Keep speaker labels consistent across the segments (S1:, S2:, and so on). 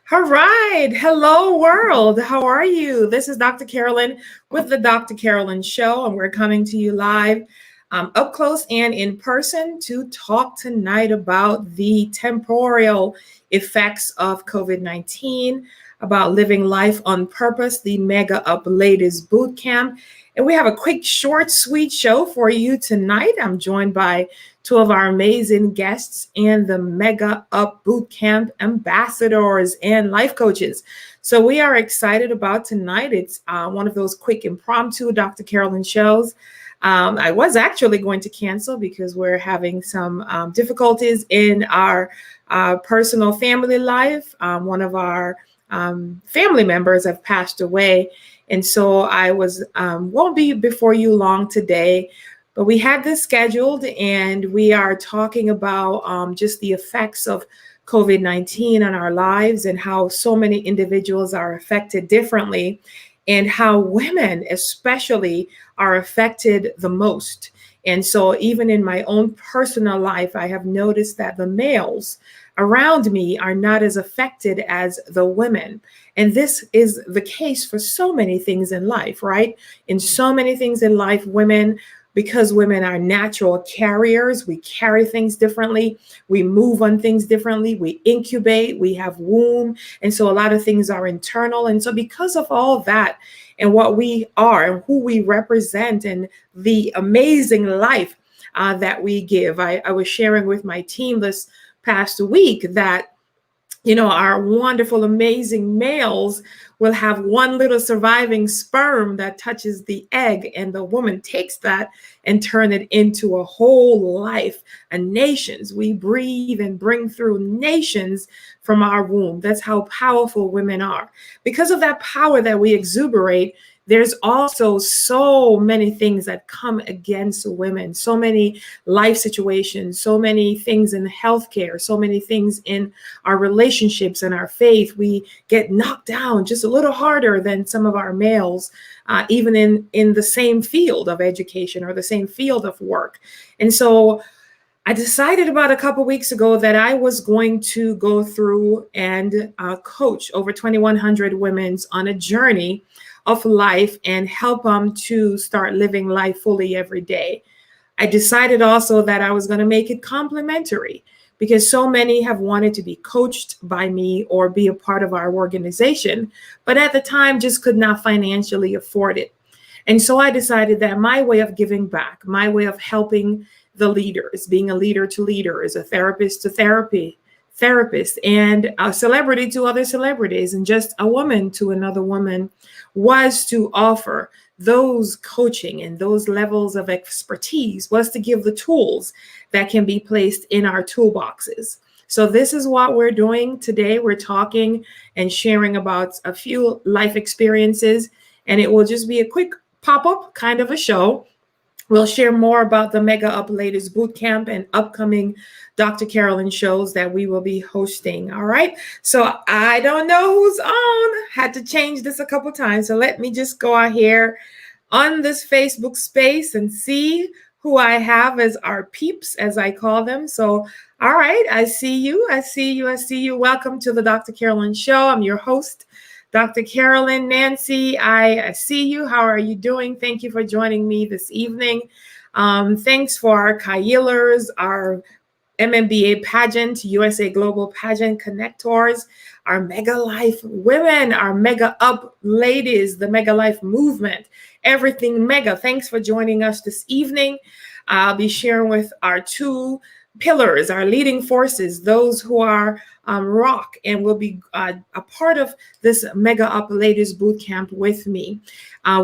S1: All right. Hello, world. How are you? This is Dr. Carolyn with the Dr. Carolyn Show, and we're coming to you live up close and in person to talk tonight about the temporal effects of COVID-19, about living life on purpose, the MegaUP Ladies Bootcamp. And we have a quick, short, sweet show for you tonight. I'm joined by two of our amazing guests and the MegaUP Bootcamp ambassadors and life coaches. So we are excited about tonight. It's one of those quick impromptu Dr. Carolyn shows. I was actually going to cancel because we're having some difficulties in our personal family life. One of our family members have passed away. And so I won't be before you long today, but we had this scheduled and we are talking about just the effects of COVID-19 on our lives and how so many individuals are affected differently and how women especially are affected the most. And so even in my own personal life, I have noticed that the males around me are not as affected as the women. And this is the case for so many things in life, right? In so many things in life, because women are natural carriers, we carry things differently, we move on things differently, we incubate, we have womb. And so a lot of things are internal. And so because of all that and what we are and who we represent and the amazing life that we give, I was sharing with my team this past week that our wonderful, amazing males will have one little surviving sperm that touches the egg, and the woman takes that and turn it into a whole life, a nations. We breathe and bring through nations from our womb. That's how powerful women are. Because of that power that we exuberate, there's also so many things that come against women, so many life situations, so many things in healthcare, so many things in our relationships and our faith. We get knocked down just a little harder than some of our males, even in the same field of education or the same field of work. And so I decided about a couple weeks ago that I was going to go through and coach over 2,100 women on a journey of life and help them to start living life fully every day. I decided also that I was going to make it complimentary because so many have wanted to be coached by me or be a part of our organization, but at the time just could not financially afford it. And so I decided that my way of giving back, my way of helping the leaders, being a leader to leaders, a therapist to therapist, and a celebrity to other celebrities, and just a woman to another woman, was to offer those coaching and those levels of expertise, was to give the tools that can be placed in our toolboxes. So this is what we're doing today. We're talking and sharing about a few life experiences, and it will just be a quick pop-up kind of a show. We'll share more about the MegaUP Ladies Bootcamp and upcoming Dr. Carolyn shows that we will be hosting. All right. So I don't know who's on. Had to change this a couple times. So let me just go out here on this Facebook space and see who I have as our peeps, as I call them. So, all right. I see you. I see you. I see you. Welcome to the Dr. Carolyn Show. I'm your host, Dr. Carolyn. Nancy, I see you. How are you doing? Thank you for joining me this evening. Thanks for our Kailers, our MMBA pageant, USA Global Pageant Connectors, our Mega Life women, our MegaUP ladies, the Mega Life movement, everything mega. Thanks for joining us this evening. I'll be sharing with our two pillars, our leading forces, those who are rock and will be a part of this MegaUP Ladies Bootcamp with me.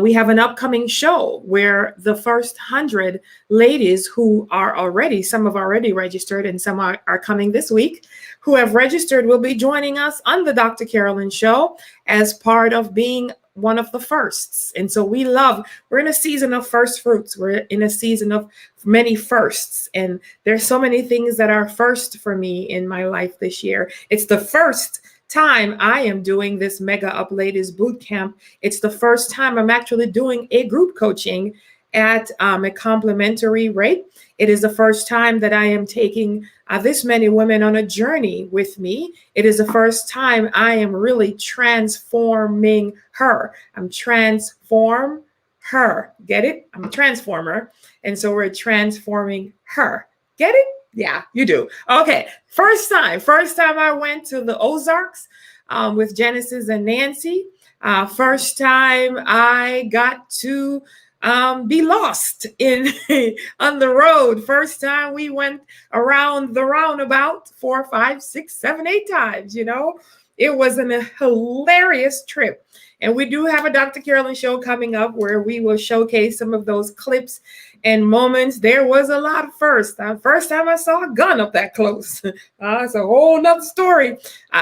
S1: We have an upcoming show where the first 100 ladies who are already, some have already registered and some are coming this week, who have registered will be joining us on the Dr. Carolyn Show as part of being one of the firsts. And so we're in a season of first fruits. We're in a season of many firsts. And there's so many things that are first for me in my life this year. It's the first time I am doing this MegaUP Ladies Bootcamp. It's the first time I'm actually doing a group coaching at a complimentary rate. It is the first time that I am taking this many women on a journey with me. It is the first time I am really transforming her. I'm transform her. Get it? I'm a transformer. And so we're transforming her. Get it? Yeah, you do. Okay. First time I went to the Ozarks with Genesis and Nancy. First time I got to be lost in on the road. First time we went around the roundabout 4, 5, 6, 7, 8 times. It was a hilarious trip. And we do have a Dr. Carolyn show coming up where we will showcase some of those clips and moments. There was a lot of first. First time I saw a gun up that close. It's a whole nother story.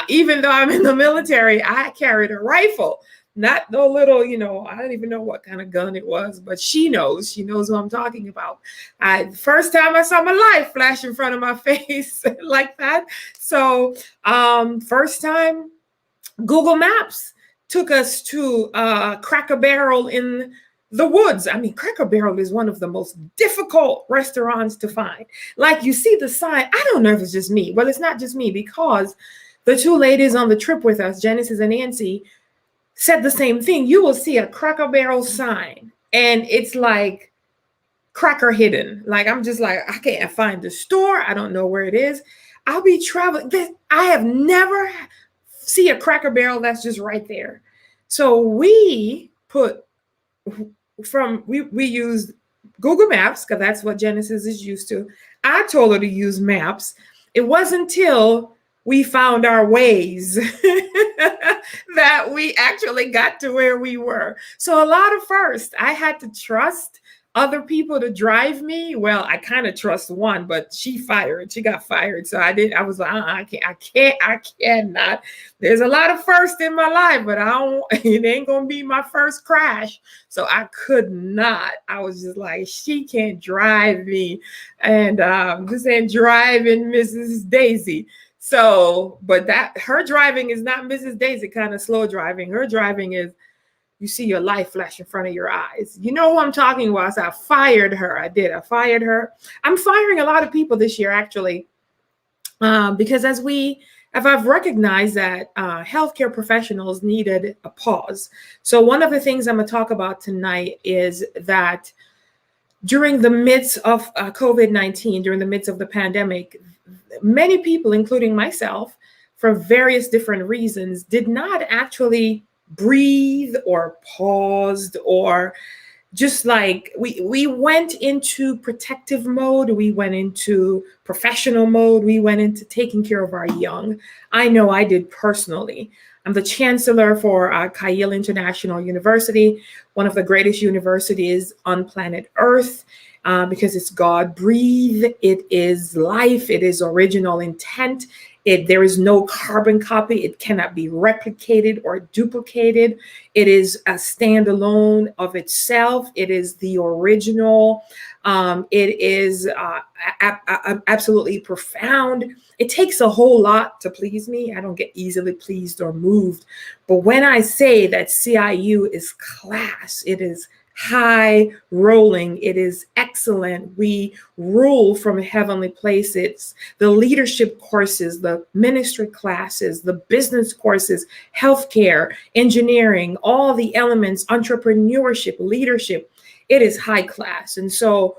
S1: Even though I'm in the military, I carried a rifle. Not no little, I don't even know what kind of gun it was, but she knows what I'm talking about. First time I saw my life flash in front of my face like that. So first time Google Maps took us to Cracker Barrel in the woods. I mean, Cracker Barrel is one of the most difficult restaurants to find. Like, you see the sign. I don't know if it's just me. Well, it's not just me, because the two ladies on the trip with us, Genesis and Nancy, said the same thing. You will see a Cracker Barrel sign and it's like cracker hidden. Like, I'm just like, I can't find the store. I don't know where it is. I'll be traveling. I have never see a Cracker Barrel that's just right there. So we used Google Maps, because that's what Genesis is used to. I told her to use maps. It wasn't until we found our ways that we actually got to where we were. So a lot of first, I had to trust other people to drive me. Well, I kind of trust one, but she got fired. So I was like, I cannot. There's a lot of first in my life, but it ain't going to be my first crash. So I could not. I was just like, she can't drive me. And this ain't driving Mrs. Daisy. So, but her driving is not Mrs. Daisy kind of slow driving. Her driving is, you see your life flash in front of your eyes. You know who I'm talking about. So I fired her. I fired her. I'm firing a lot of people this year, actually, because I've recognized that healthcare professionals needed a pause. So one of the things I'm going to talk about tonight is that during the midst of COVID-19, during the midst of the pandemic, many people, including myself, for various different reasons, did not actually breathe or paused, or just like we went into protective mode. We went into professional mode. We went into taking care of our young. I know I did personally. I'm the chancellor for Carolyn International University, one of the greatest universities on planet Earth. Because it's God breathed, it is life, it is original intent. There is no carbon copy. It cannot be replicated or duplicated. It is a standalone of itself. It is the original. It is absolutely profound. It takes a whole lot to please me. I don't get easily pleased or moved. But when I say that CIU is class, it is high rolling, it is excellent. We rule from heavenly places. The leadership courses, the ministry classes, the business courses, healthcare, engineering, all the elements, entrepreneurship, leadership, it is high class. And so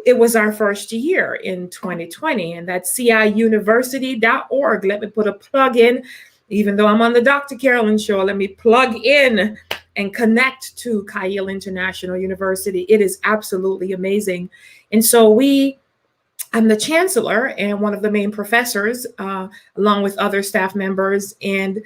S1: it was our first year in 2020, and that's ciuniversity.org. Let me put a plug in. Even though I'm on the Dr. Carolyn show, let me plug in and connect to Carolyn International University. It is absolutely amazing. And so I'm the chancellor and one of the main professors, along with other staff members. And,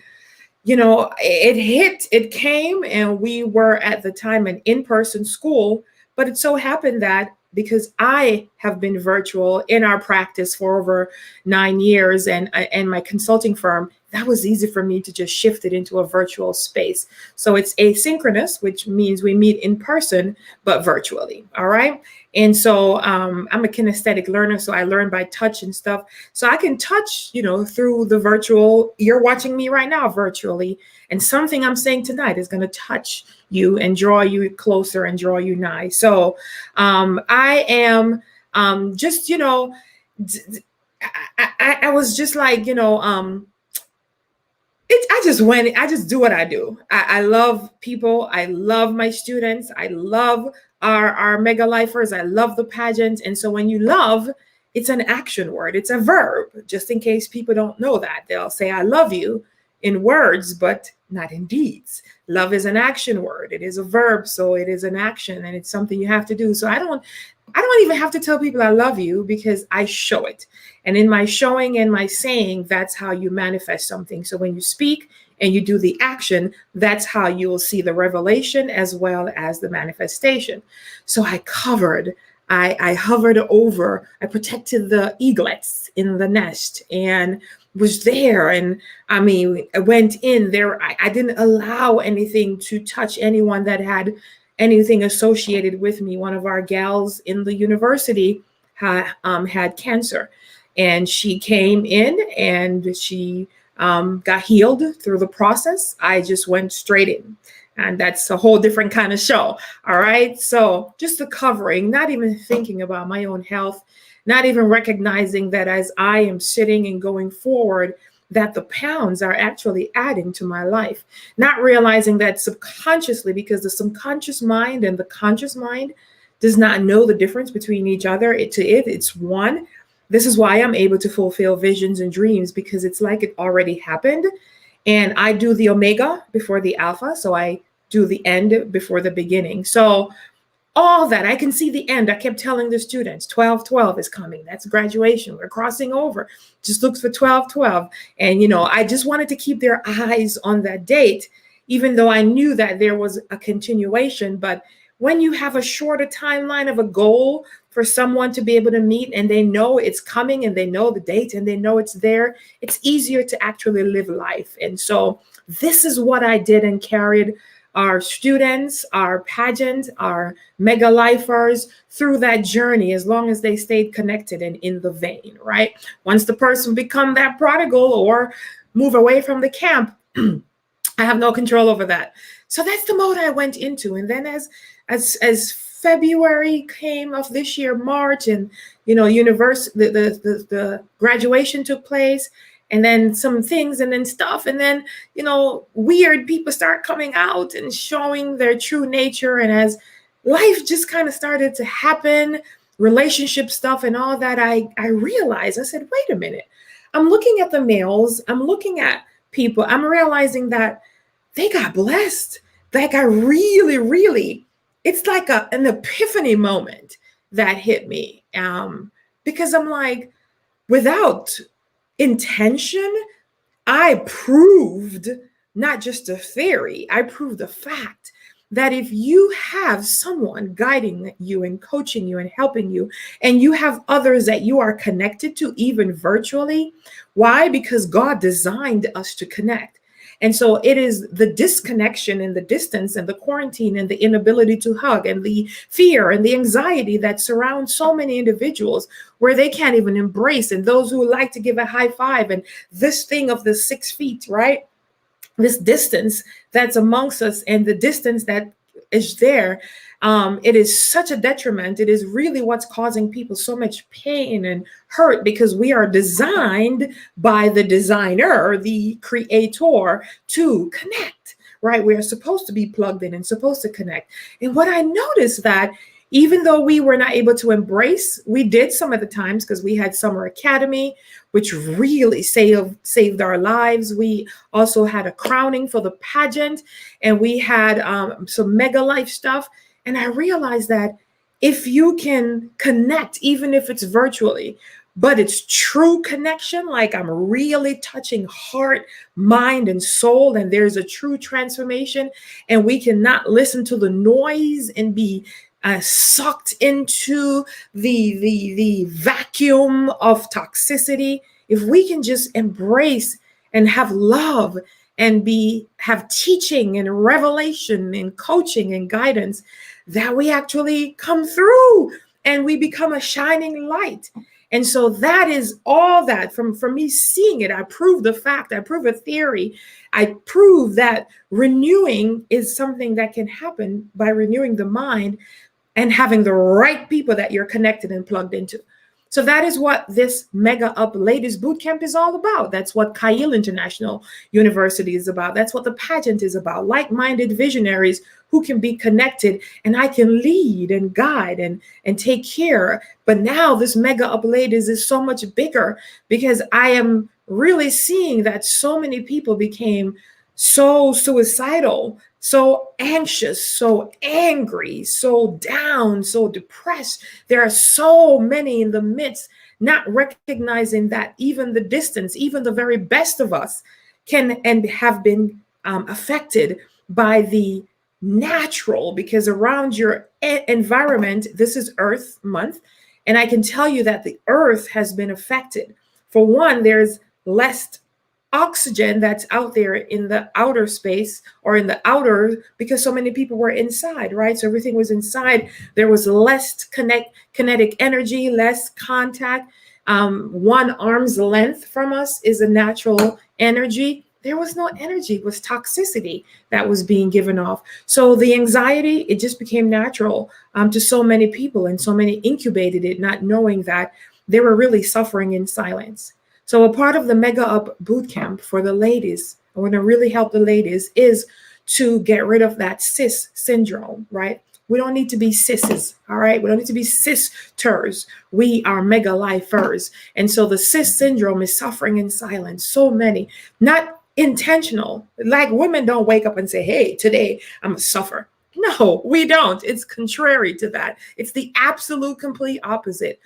S1: it came, and we were at the time an in-person school, but it so happened that because I have been virtual in our practice for over 9 years and my consulting firm, that was easy for me to just shift it into a virtual space. So it's asynchronous, which means we meet in person, but virtually. All right. And so I'm a kinesthetic learner, so I learn by touch and stuff. So I can touch, through the virtual. You're watching me right now virtually, and something I'm saying tonight is going to touch you and draw you closer and draw you nigh. So I am Just, I was just like, I just do what I do. I love people. I love my students. I love our mega lifers. I love the pageant. And so when you love, it's an action word. It's a verb. Just in case people don't know that, they'll say, I love you in words, but not in deeds. Love is an action word. It is a verb. So it is an action and it's something you have to do. So I don't even have to tell people I love you because I show it. And in my showing and my saying, that's how you manifest something. So when you speak and you do the action, that's how you will see the revelation as well as the manifestation. So I hovered over, I protected the eaglets in the nest and was there. And I went in there. I didn't allow anything to touch anyone that had anything associated with me. One of our gals in the university had cancer, and she came in and she got healed through the process. I just went straight in, and that's a whole different kind of show. All right. So just the covering, not even thinking about my own health, not even recognizing that as I am sitting and going forward, that the pounds are actually adding to my life, not realizing that subconsciously, because the subconscious mind and the conscious mind does not know the difference between each other. It's one. This is why I'm able to fulfill visions and dreams, because it's like it already happened. And I do the omega before the alpha. So I do the end before the beginning. So all that, I can see the end. I kept telling the students, 12/12 is coming. That's graduation. We're crossing over. Just looks for 12/12. And, I just wanted to keep their eyes on that date, even though I knew that there was a continuation. But when you have a shorter timeline of a goal for someone to be able to meet, and they know it's coming and they know the date and they know it's there, it's easier to actually live life. And so this is what I did and carried our students, our pageant, our mega lifers through that journey, as long as they stayed connected and in the vein, right? Once the person become that prodigal or move away from the camp, I have no control over that. So that's the mode I went into. And then as February came of this year, March, and the graduation took place, and then some things and then stuff. And then, weird people start coming out and showing their true nature. And as life just kind of started to happen, relationship stuff and all that, I realized, I said, wait a minute, I'm looking at the males, I'm looking at people, I'm realizing that they got blessed. Like I really, really, it's like an epiphany moment that hit me. Because I'm like, without intention, I proved not just a theory, I proved a fact that if you have someone guiding you and coaching you and helping you, and you have others that you are connected to, even virtually, why? Because God designed us to connect. And so it is the disconnection and the distance and the quarantine and the inability to hug and the fear and the anxiety that surrounds so many individuals where they can't even embrace. And those who like to give a high five and this thing of the 6 feet, right? This distance that's amongst us and the distance that is there. It is such a detriment. It is really what's causing people so much pain and hurt, because we are designed by the designer, the creator, to connect, right? We are supposed to be plugged in and supposed to connect. And what I noticed that even though we were not able to embrace, we did some of the times, because we had Summer Academy, which really saved our lives. We also had a crowning for the pageant, and we had some mega life stuff. And I realized that if you can connect, even if it's virtually, but it's true connection, like I'm really touching heart, mind, and soul, and there's a true transformation, and we cannot listen to the noise and be sucked into the vacuum of toxicity. If we can just embrace and have love and have teaching and revelation and coaching and guidance, that we actually come through and we become a shining light. And so that is all that from me seeing it. I prove the fact, I prove a theory. I prove that renewing is something that can happen by renewing the mind. and having the right people that you're connected and plugged into. So that is what this MegaUP Ladies Bootcamp is all about. That's what Kyle International University is about. That's what the pageant is about. Like-minded visionaries who can be connected, and I can lead and guide and take care. But now this MegaUP Ladies is so much bigger because I am really seeing that so many people became so suicidal, so anxious, so angry, so down, so depressed. There are so many in the midst, not recognizing that even the distance, even the very best of us can and have been affected by the natural, because around your environment, this is Earth Month, and I can tell you that the Earth has been affected. For one, there's less oxygen that's out there in the outer space or in the outer, because so many people were inside, right? So everything was inside. There was less kinetic energy, less contact. 1 arm's length from us is a natural energy. There was no energy. It was toxicity that was being given off. So the anxiety, it just became natural to so many people, and so many incubated it, not knowing that they were really suffering in silence. So a part of the MegaUP Bootcamp for the ladies, I want to really help the ladies, is to get rid of that cis syndrome, right? We don't need to be cisses, all right? We don't need to be sisters. We are mega lifers. And so the cis syndrome is suffering in silence. So many, not intentional. Like women don't wake up and say, hey, today I'm a suffer. No, we don't. It's contrary to that. It's the absolute complete opposite.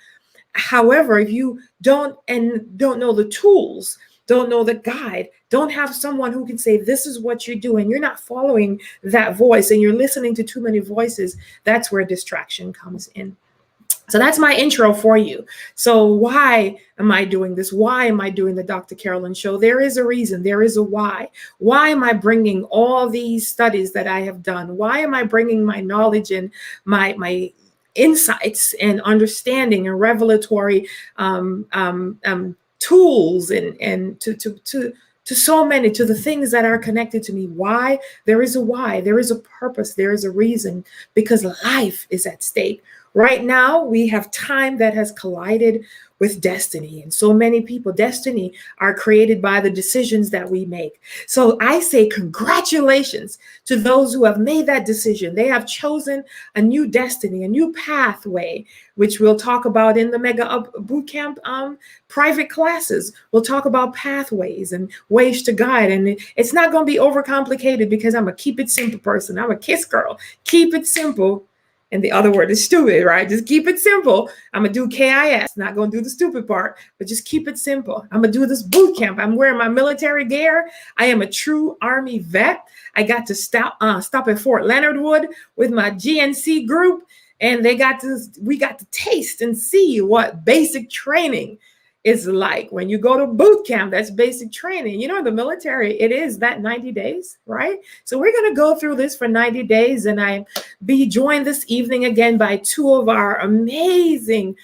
S1: However, if you don't know the tools, don't know the guide, don't have someone who can say, this is what you're doing, you're not following that voice and you're listening to too many voices, that's where distraction comes in. So that's my intro for you. So why am I doing this? Why am I doing the Dr. Carolyn Show? There is a reason. There is a why. Why am I bringing all these studies that I have done? Why am I bringing my knowledge and my insights and understanding and revelatory tools and to so many, to the things that are connected to me? Why? There is a why. There is a purpose. There is a reason, because life is at stake. Right now, we have time that has collided with destiny. And so many people, destiny are created by the decisions that we make. So I say congratulations to those who have made that decision. They have chosen a new destiny, a new pathway, which we'll talk about in the MegaUP Bootcamp private classes. We'll talk about pathways and ways to guide. And it's not going to be overcomplicated, because I'm a keep it simple person. I'm a KISS girl. Keep it simple. And the other word is stupid, right? Just keep it simple. I'm going to do KIS, not going to do the stupid part, but just keep it simple. I'm going to do this boot camp. I'm wearing my military gear. I am a true Army vet. I got to stop at Fort Leonard Wood with my GNC group, and we got to taste and see what basic training is like. When you go to boot camp, that's basic training. You know, in the military, it is that 90 days, right? So we're going to go through this for 90 days. And I be joined this evening again by 2 of our amazing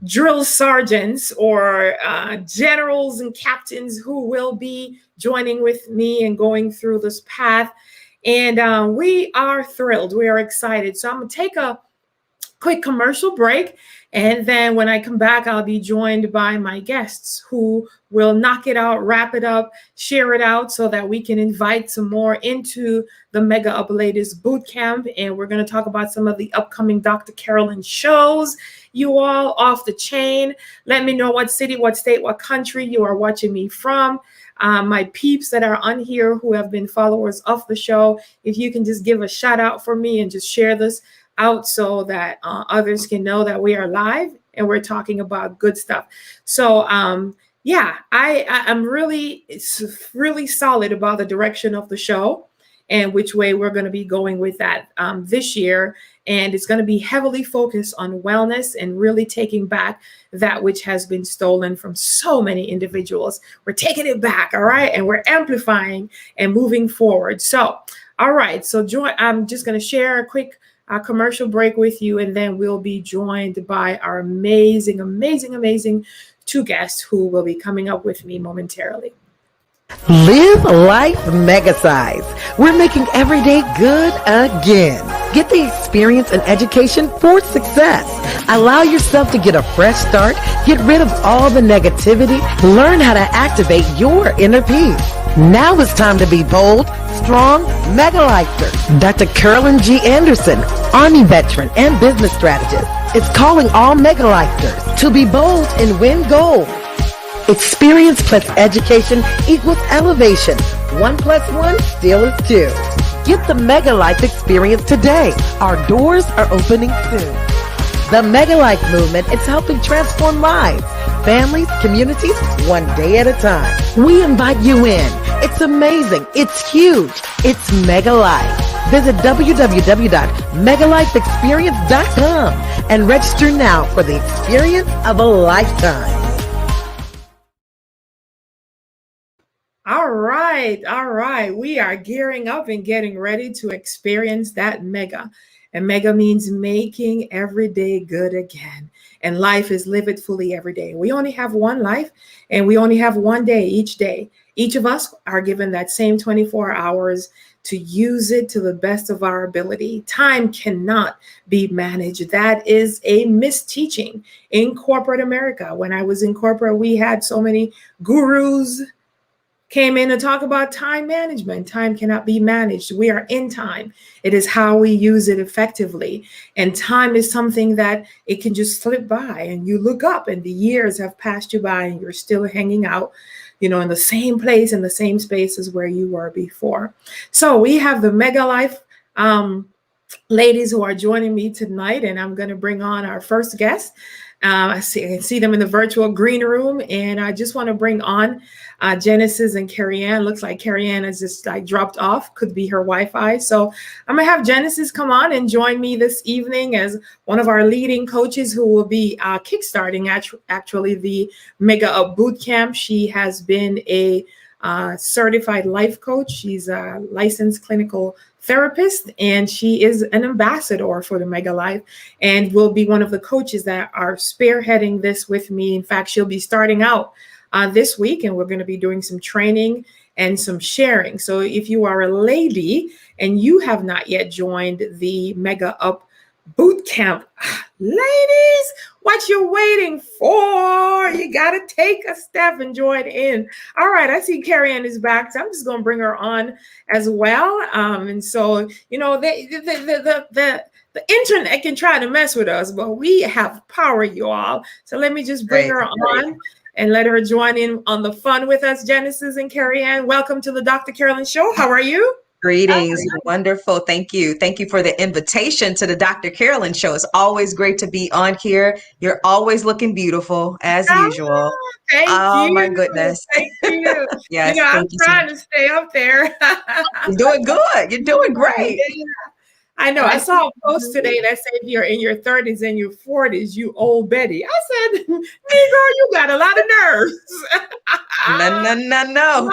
S1: drill sergeants or generals and captains who will be joining with me and going through this path. And we are thrilled. We are excited. So I'm going to take a quick commercial break. And then when I come back, I'll be joined by my guests who will knock it out, wrap it up, share it out, so that we can invite some more into the MegaUP Ladies Bootcamp. And we're going to talk about some of the upcoming Dr. Carolyn shows. You all off the chain. Let me know what city, what state, what country you are watching me from. My peeps that are on here who have been followers of the show, if you can just give a shout out for me and just share this out so that others can know that we are live and we're talking about good stuff. So yeah, I'm really solid about the direction of the show and which way we're going to be going with that this year. And it's going to be heavily focused on wellness and really taking back that which has been stolen from so many individuals. We're taking it back, all right? And we're amplifying and moving forward. So, all right. So I'm just going to share a quick commercial break with you, and then we'll be joined by our amazing 2 guests who will be coming up with me momentarily.
S2: Live life mega size. We're making every day good again. Get the experience and education for success. Allow yourself to get a fresh start. Get rid of all the negativity. Learn how to activate your inner peace. Now it's time to be bold, strong, mega-lifer. Dr. Carolyn G. Anderson, Army veteran and business strategist, is calling all mega-lifers to be bold and win gold. Experience plus education equals elevation. 1 + 1 still is 2. Get the Mega Life experience today. Our doors are opening soon. The Mega Life movement is helping transform lives, families, communities, one day at a time. We invite you in. It's amazing. It's huge. It's Mega Life. Visit www.megalifeexperience.com and register now for the experience of a lifetime.
S1: All right. We are gearing up and getting ready to experience that mega. And mega means making every day good again. And life is live it fully every day. We only have one life and we only have one day each day. Each of us are given that same 24 hours to use it to the best of our ability. Time cannot be managed. That is a misteaching in corporate America. When I was in corporate, we had so many gurus came in to talk about time management. Time cannot be managed. We are in time. It is how we use it effectively. And time is something that it can just slip by and you look up and the years have passed you by and you're still hanging out, in the same place, in the same space as where you were before. So we have the Mega Life ladies who are joining me tonight, and I'm going to bring on our first guest. I see them in the virtual green room, and I just want to bring on Genesis and Carrie Ann. Looks like Carrie Ann has just dropped off. Could be her Wi-Fi. So I'm gonna have Genesis come on and join me this evening as one of our leading coaches who will be kickstarting actually the MegaUP Bootcamp. She has been a certified life coach. She's a licensed clinical therapist, and she is an ambassador for the Mega Life and will be one of the coaches that are spearheading this with me. In fact, she'll be starting out this week, and we're going to be doing some training and some sharing. So if you are a lady and you have not yet joined the MegaUP Bootcamp, ladies, what you waiting for? You got to take a step and join in. All right, I see Carrie Ann is back, so I'm just going to bring her on as well. And so, the internet can try to mess with us, but we have power, you all. So let me just bring her on and let her join in on the fun with us. Genesis and Carrie Ann, welcome to the Dr. Carolyn Show. How are you?
S3: Greetings. Wonderful. Thank you. Thank you for the invitation to the Dr. Carolyn Show. It's always great to be on here. You're always looking beautiful as usual.
S1: Thank you.
S3: My goodness.
S1: Thank you.
S3: Yes.
S1: I'm trying to stay up there.
S3: You're doing good. You're doing great.
S1: Yeah. I know. I saw a post today that said you're in your 30s and your 40s, you old Betty. I said, Negro, you got a lot of nerves.
S3: No.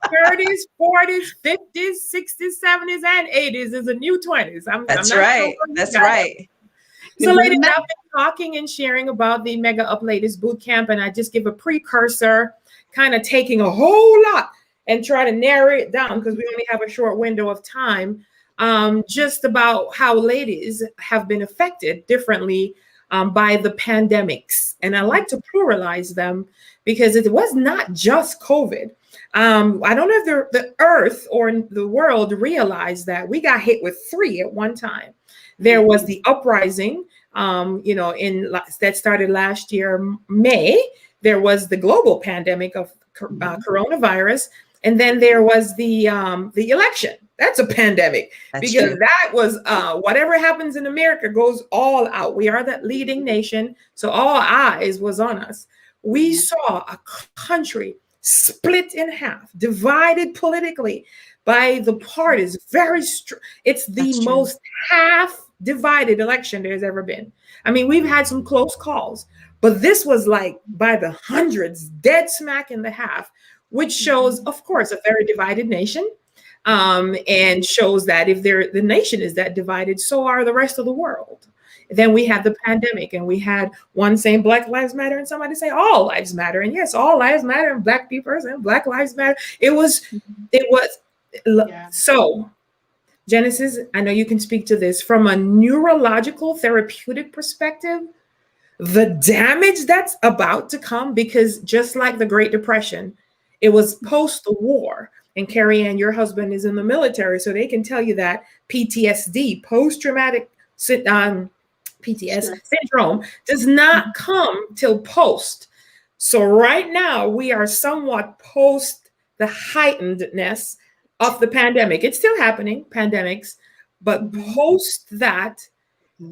S1: 30s, 40s, 50s, 60s, 70s, and 80s is a new 20s.
S3: That's right. That's right.
S1: So, ladies, I've been talking and sharing about the MegaUP Ladies Bootcamp, and I just give a precursor, kind of taking a whole lot and try to narrow it down because we only have a short window of time, just about how ladies have been affected differently by the pandemics. And I like to pluralize them because it was not just COVID. I don't know if the earth or the world realized that we got hit with 3 at one time. There was the uprising, that started last year, May. There was the global pandemic of coronavirus. And then there was the election. That's a pandemic. That's because true. That was whatever happens in America goes all out. We are that leading nation. So all eyes was on us. We saw a country split in half, divided politically by the parties. It's the most half divided election there's ever been. I mean, we've had some close calls, but this was like by the hundreds, dead smack in the half, which shows, of course, a very divided nation, and shows that if the nation is that divided, so are the rest of the world. Then we had the pandemic, and we had one saying Black Lives Matter and somebody say all lives matter. And yes, all lives matter, and Black people and Black Lives Matter. So Genesis, I know you can speak to this from a neurological therapeutic perspective, the damage that's about to come, because just like the Great Depression, it was post the war. And Carrie Ann, your husband is in the military, so they can tell you that PTSD, post traumatic PTS syndrome, does not come till post. So right now we are somewhat post the heightenedness of the pandemic. It's still happening, pandemics, but post that.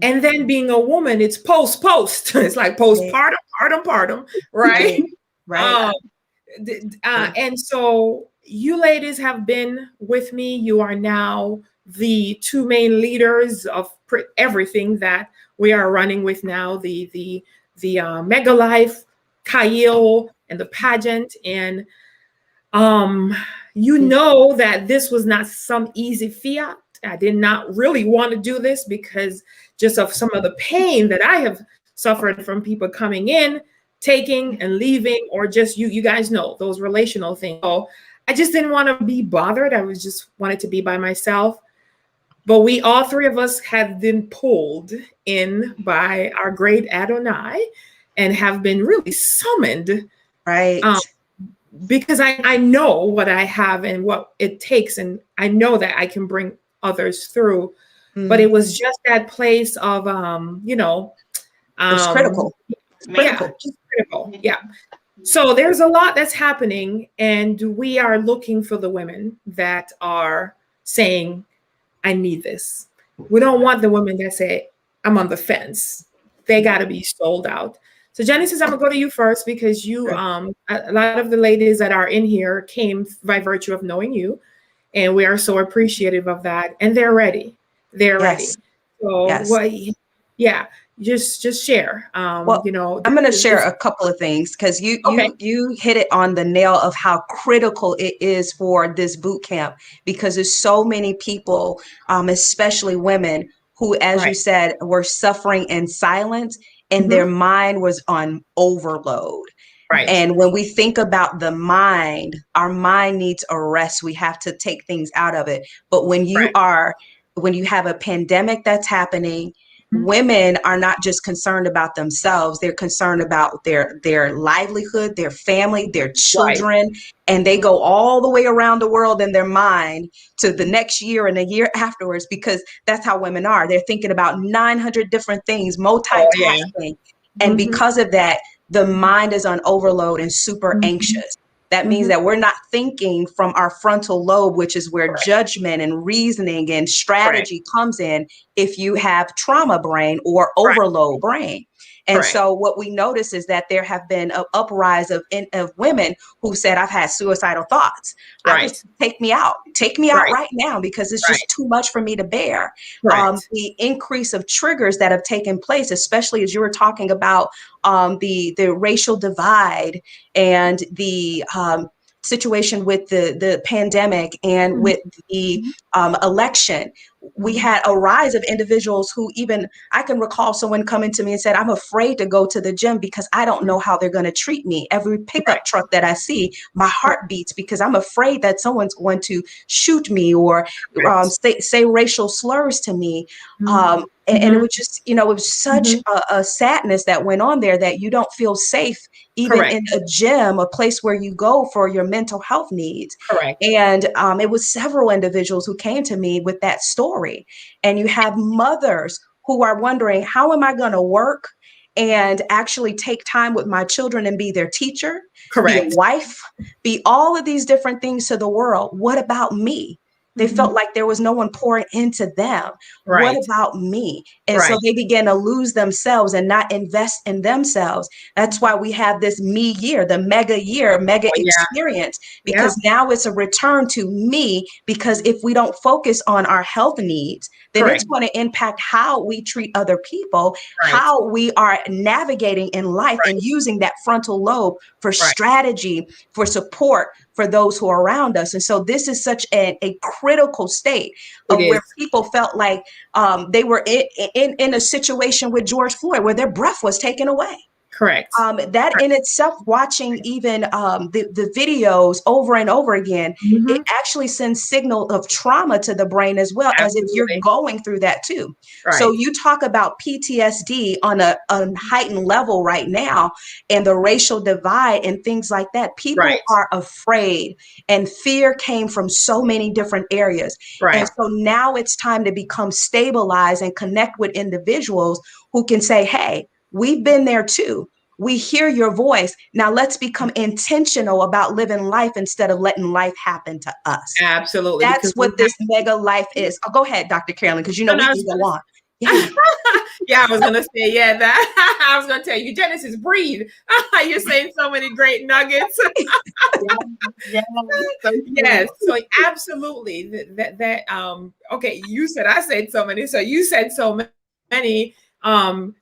S1: And then being a woman, it's post. It's like postpartum, right?
S3: Right.
S1: And so you ladies have been with me. You are now the two main leaders of everything that we are running with now, the Mega Life, Kyle, and the pageant. And you know that this was not some easy fiat. I did not really want to do this because just of some of the pain that I have suffered from people coming in, taking and leaving, or just you guys know those relational things. So I just didn't want to be bothered. I was just wanted to be by myself. But we, all three of us, have been pulled in by our great Adonai and have been really summoned.
S3: Right.
S1: Because I know what I have and what it takes, and I know that I can bring others through. But it was just that place of
S3: it's critical.
S1: Just critical. Yeah. So there's a lot that's happening, and we are looking for the women that are saying, I need this. We don't want the women that say, I'm on the fence. They got to be sold out. So Genesis, I'm gonna go to you first, because you, a lot of the ladies that are in here came by virtue of knowing you, and we are so appreciative of that. And they're ready. They're ready. So just share. I'm
S3: going to share a couple of things, because you hit it on the nail of how critical it is for this boot camp, because there's so many people, especially women, who, as you said, were suffering in silence, and their mind was on overload. Right. And when we think about the mind, our mind needs a rest. We have to take things out of it. But when you when you have a pandemic that's happening, women are not just concerned about themselves. They're concerned about their livelihood, their family, their children, and they go all the way around the world in their mind to the next year and a year afterwards, because that's how women are. They're thinking about 900 different things, multitasking. And because of that, the mind is on overload and super anxious. That means that we're not thinking from our frontal lobe, which is where judgment and reasoning and strategy comes in if you have trauma brain or overload brain. And so what we notice is that there have been an uprise of women who said, I've had suicidal thoughts. Take me out right now, because it's just too much for me to bear. The increase of triggers that have taken place, especially as you were talking about the racial divide and the situation with the pandemic and with the election. We had a rise of individuals who, even I can recall someone coming to me and said, I'm afraid to go to the gym because I don't know how they're going to treat me. Every pickup truck that I see, my heart beats, because I'm afraid that someone's going to shoot me or say racial slurs to me. And it was just, it was such a sadness that went on there, that you don't feel safe even in a gym, a place where you go for your mental health needs. And it was several individuals who came to me with that story. And you have mothers who are wondering, how am I going to work and actually take time with my children and be their teacher, be a wife, be all of these different things to the world? What about me? They felt like there was no one pouring into them. What about me? And so they began to lose themselves and not invest in themselves. That's why we have this me year, the mega experience, because now it's a return to me. Because if we don't focus on our health needs, then it's going to impact how we treat other people, how we are navigating in life and using that frontal lobe for strategy, for support, for those who are around us. And so this is such a critical state of where people felt like they were in a situation with George Floyd, where their breath was taken away.
S1: Correct.
S3: That in itself, watching even the videos over and over again, it actually sends signal of trauma to the brain as well, as if you're going through that too.
S1: Right.
S3: So you talk about PTSD on a heightened level right now, and the racial divide and things like that. People are afraid, and fear came from so many different areas.
S1: Right.
S3: And so now it's time to become stabilized and connect with individuals who can say, hey, we've been there too. We hear your voice. Now let's become intentional about living life instead of letting life happen to us.
S1: Absolutely.
S3: That's what this mega life is. Oh, go ahead, Dr. Carolyn, because you know we can go on. Yeah.
S1: Yeah, I was going to say, that I was going to tell you, Genesis, breathe. You're saying so many great nuggets. Yes. So absolutely okay. I said so many. So you said so many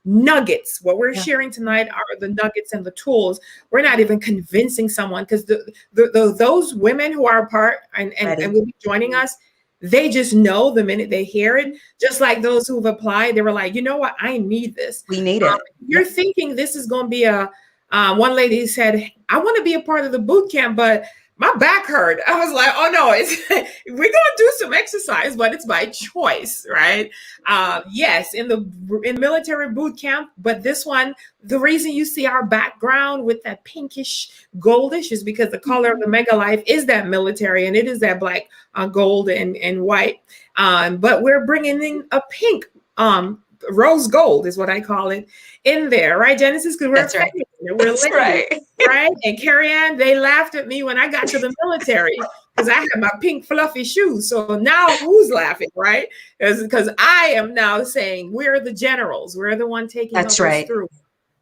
S1: nuggets. What we're sharing tonight are the nuggets and the tools. We're not even convincing someone, because those women who are a part and will be joining us, they just know the minute they hear it. Just like those who've applied, they were like, you know what, I need this.
S3: We need it.
S1: You're thinking this is going to be one lady said, I want to be a part of the boot camp, but my back hurt. I was like, oh no, we're going to do some exercise, but it's by choice, right? Yes, in military boot camp, but this one, the reason you see our background with that pinkish goldish is because the color of the Mega Life is that military, and it is that black, gold and white. But we're bringing in a pink, rose gold is what I call it, in there, right, Genesis? Because we're right. And Carrie Ann, they laughed at me when I got to the military because I had my pink fluffy shoes. So now who's laughing, right? Because I am now saying we're the generals. We're the one taking us through.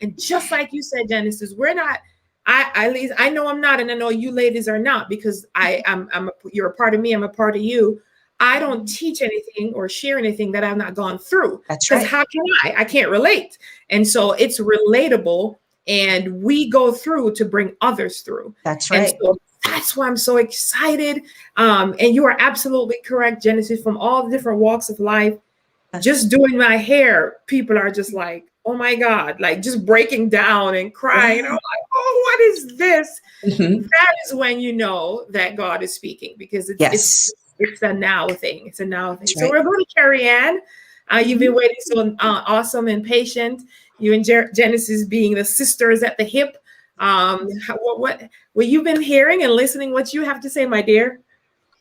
S1: And just like you said, Genesis, we're not. At least I know I'm not, and I know you ladies are not, because you're a part of me. I'm a part of you. I don't teach anything or share anything that I've not gone through.
S3: That's right.
S1: How can I? I can't relate. And so it's relatable, and we go through to bring others through.
S3: That's right.
S1: And so that's why I'm so excited. And you are absolutely correct, Genesis, from all the different walks of life. Just doing my hair, people are just like, oh my God, like just breaking down and crying. I'm like, oh, what is this? That is when you know that God is speaking, because it's a now thing. It's a now thing. So we're going to Carrie Ann. You've been waiting so awesome and patient. You and Genesis being the sisters at the hip. What you've been hearing and listening, what you have to say, my dear?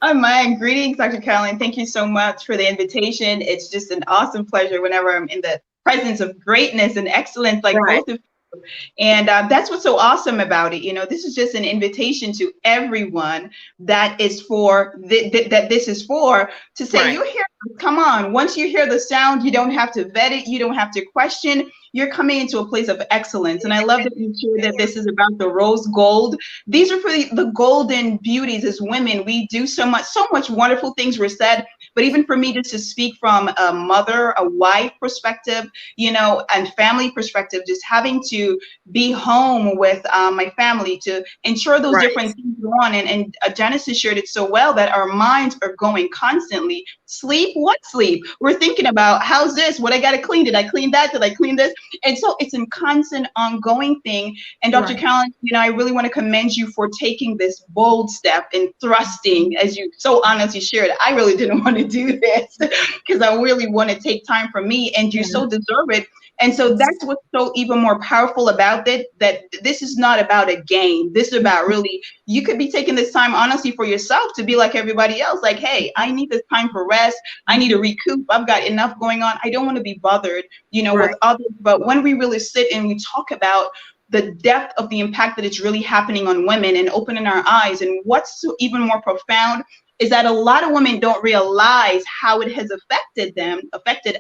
S4: My greetings, Dr. Carolyn. Thank you so much for the invitation. It's just an awesome pleasure whenever I'm in the presence of greatness and excellence like both of you. And that's what's so awesome about it. You know, this is just an invitation to everyone that is for that this is for, to say, you hear, come on. Once you hear the sound, you don't have to vet it. You don't have to question. You're coming into a place of excellence. And I love that you shared that this is about the rose gold. These are for the golden beauties as women. We do so much wonderful things were said. But even for me just to speak from a mother, a wife perspective, you know, and family perspective, just having to be home with my family to ensure those different things go on. And Genesis shared it so well that our minds are going constantly. Sleep? What sleep? We're thinking about, how's this? What I got to clean? Did I clean that? Did I clean this? And so it's a constant ongoing thing. And Dr. Carolyn, you know, I really want to commend you for taking this bold step and thrusting, as you so honestly shared. I really didn't want to do this because I really want to take time for me, and you so deserve it. And so that's what's so even more powerful about it, that this is not about a game. This is about really, you could be taking this time honestly for yourself to be like everybody else. Like, hey, I need this time for rest. I need to recoup. I've got enough going on. I don't want to be bothered, you know, with others. But when we really sit and we talk about the depth of the impact that it's really happening on women and opening our eyes, and what's so even more profound is that a lot of women don't realize how it has affected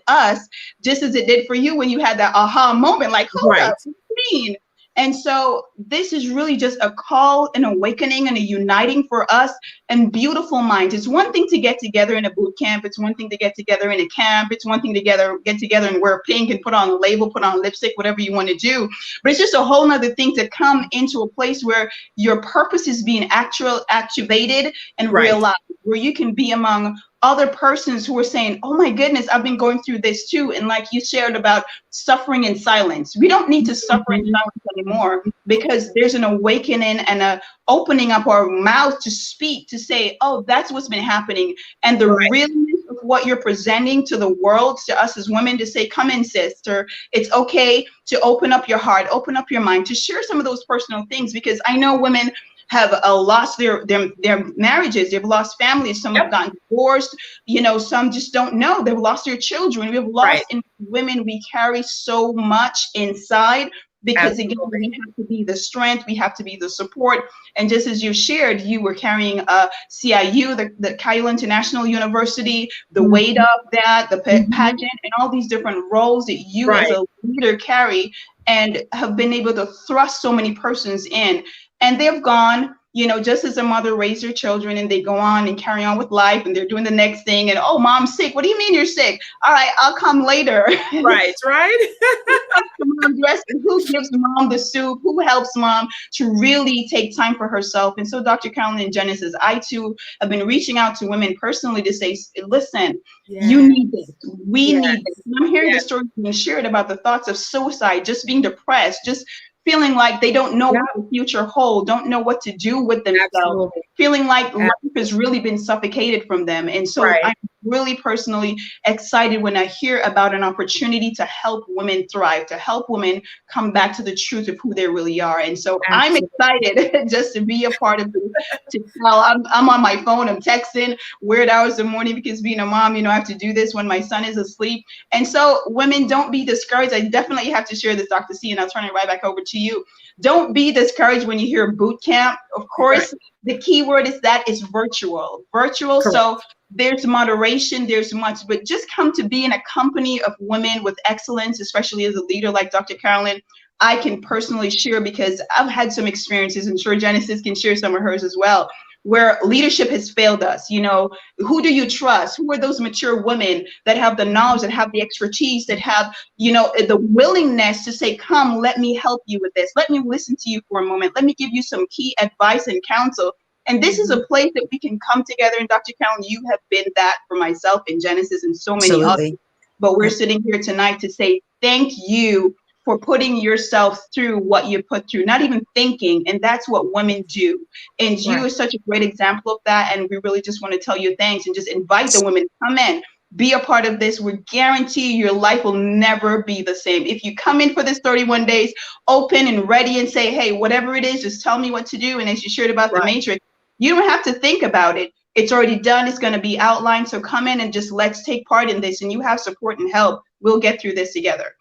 S4: us, just as it did for you when you had that aha moment, like, hold up, what do you mean? And so this is really just a call, an awakening, and a uniting for us and beautiful minds. It's one thing to get together in a boot camp. It's one thing to get together in a camp. It's one thing to get together and wear pink and put on a label, put on lipstick, whatever you want to do. But it's just a whole nother thing to come into a place where your purpose is being activated and realized, where you can be among other persons who are saying, oh my goodness, I've been going through this too. And like you shared about suffering in silence, we don't need to suffer in silence anymore, because there's an awakening and a opening up our mouth to speak, to say, oh, that's what's been happening. And the realness of what you're presenting to the world, to us as women, to say, come in, sister, it's okay to open up your heart, open up your mind, to share some of those personal things, because I know women have lost their marriages, they've lost families, some have gotten divorced, you know, some just don't know, they've lost their children, we've lost in women, we carry so much inside, because again, we have to be the strength, we have to be the support. And just as you shared, you were carrying a CIU, the Cairo International University, the weight of that, the pageant, and all these different roles that you as a leader carry, and have been able to thrust so many persons in. And they've gone, you know, just as a mother raised her children, and they go on and carry on with life, and they're doing the next thing. And, oh, mom's sick. What do you mean you're sick? All right, I'll come later.
S1: Right.
S4: Who gives mom the soup? Who helps mom to really take time for herself? And so, Dr. Carolyn and Genesis, I too have been reaching out to women personally to say, listen, you need this. We need this. And I'm hearing the stories being shared about the thoughts of suicide, just being depressed, just feeling like they don't know what the future holds, don't know what to do with themselves, feeling like life has really been suffocated from them. And so I'm really personally excited when I hear about an opportunity to help women thrive, to help women come back to the truth of who they really are. And so I'm excited just to be a part of this, to tell. I'm on my phone, I'm texting weird hours in the morning, because being a mom, you know, I have to do this when my son is asleep. And so women, don't be discouraged. I definitely have to share this, Dr. C, and I'll turn it right back over to you. Don't be discouraged when you hear boot camp. Of course, the key word is that it's virtual. So there's moderation, there's much, but just come to be in a company of women with excellence, especially as a leader like Dr. Carolyn. I can personally share, because I've had some experiences, and sure Genesis can share some of hers as well, where leadership has failed us. You know, who do you trust? Who are those mature women that have the knowledge, that have the expertise, that have, you know, the willingness to say, come, let me help you with this. Let me listen to you for a moment. Let me give you some key advice and counsel. And this is a place that we can come together. And Dr. Carolyn, you have been that for myself in Genesis and so many others. But we're sitting here tonight to say thank you for putting yourself through what you put through, not even thinking. And that's what women do. And you are such a great example of that. And we really just want to tell you thanks, and just invite the women to come in, be a part of this. We guarantee your life will never be the same. If you come in for this 31 days, open and ready, and say, hey, whatever it is, just tell me what to do. And as you shared about the matrix, you don't have to think about it. It's already done. It's going to be outlined. So come in and just let's take part in this. And you have support and help. We'll get through this together.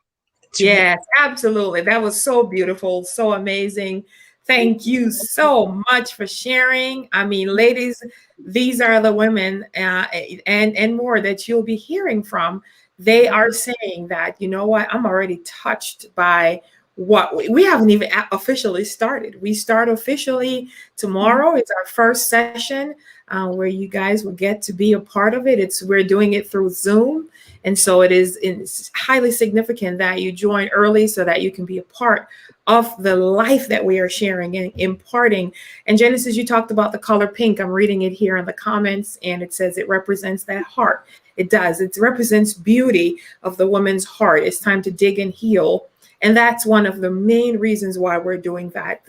S1: Yes, absolutely. That was so beautiful, so amazing. Thank you so much for sharing. I mean, ladies, these are the women and more that you'll be hearing from. They are saying that, you know what, I'm already touched by what we haven't even officially started. We start officially tomorrow. It's our first session where you guys will get to be a part of it. We're doing it through Zoom. And so it's highly significant that you join early so that you can be a part of the life that we are sharing and imparting. And Genesis, you talked about the color pink. I'm reading it here in the comments, and it says it represents that heart. It does. It represents beauty of the woman's heart. It's time to dig and heal. And that's one of the main reasons why we're doing that.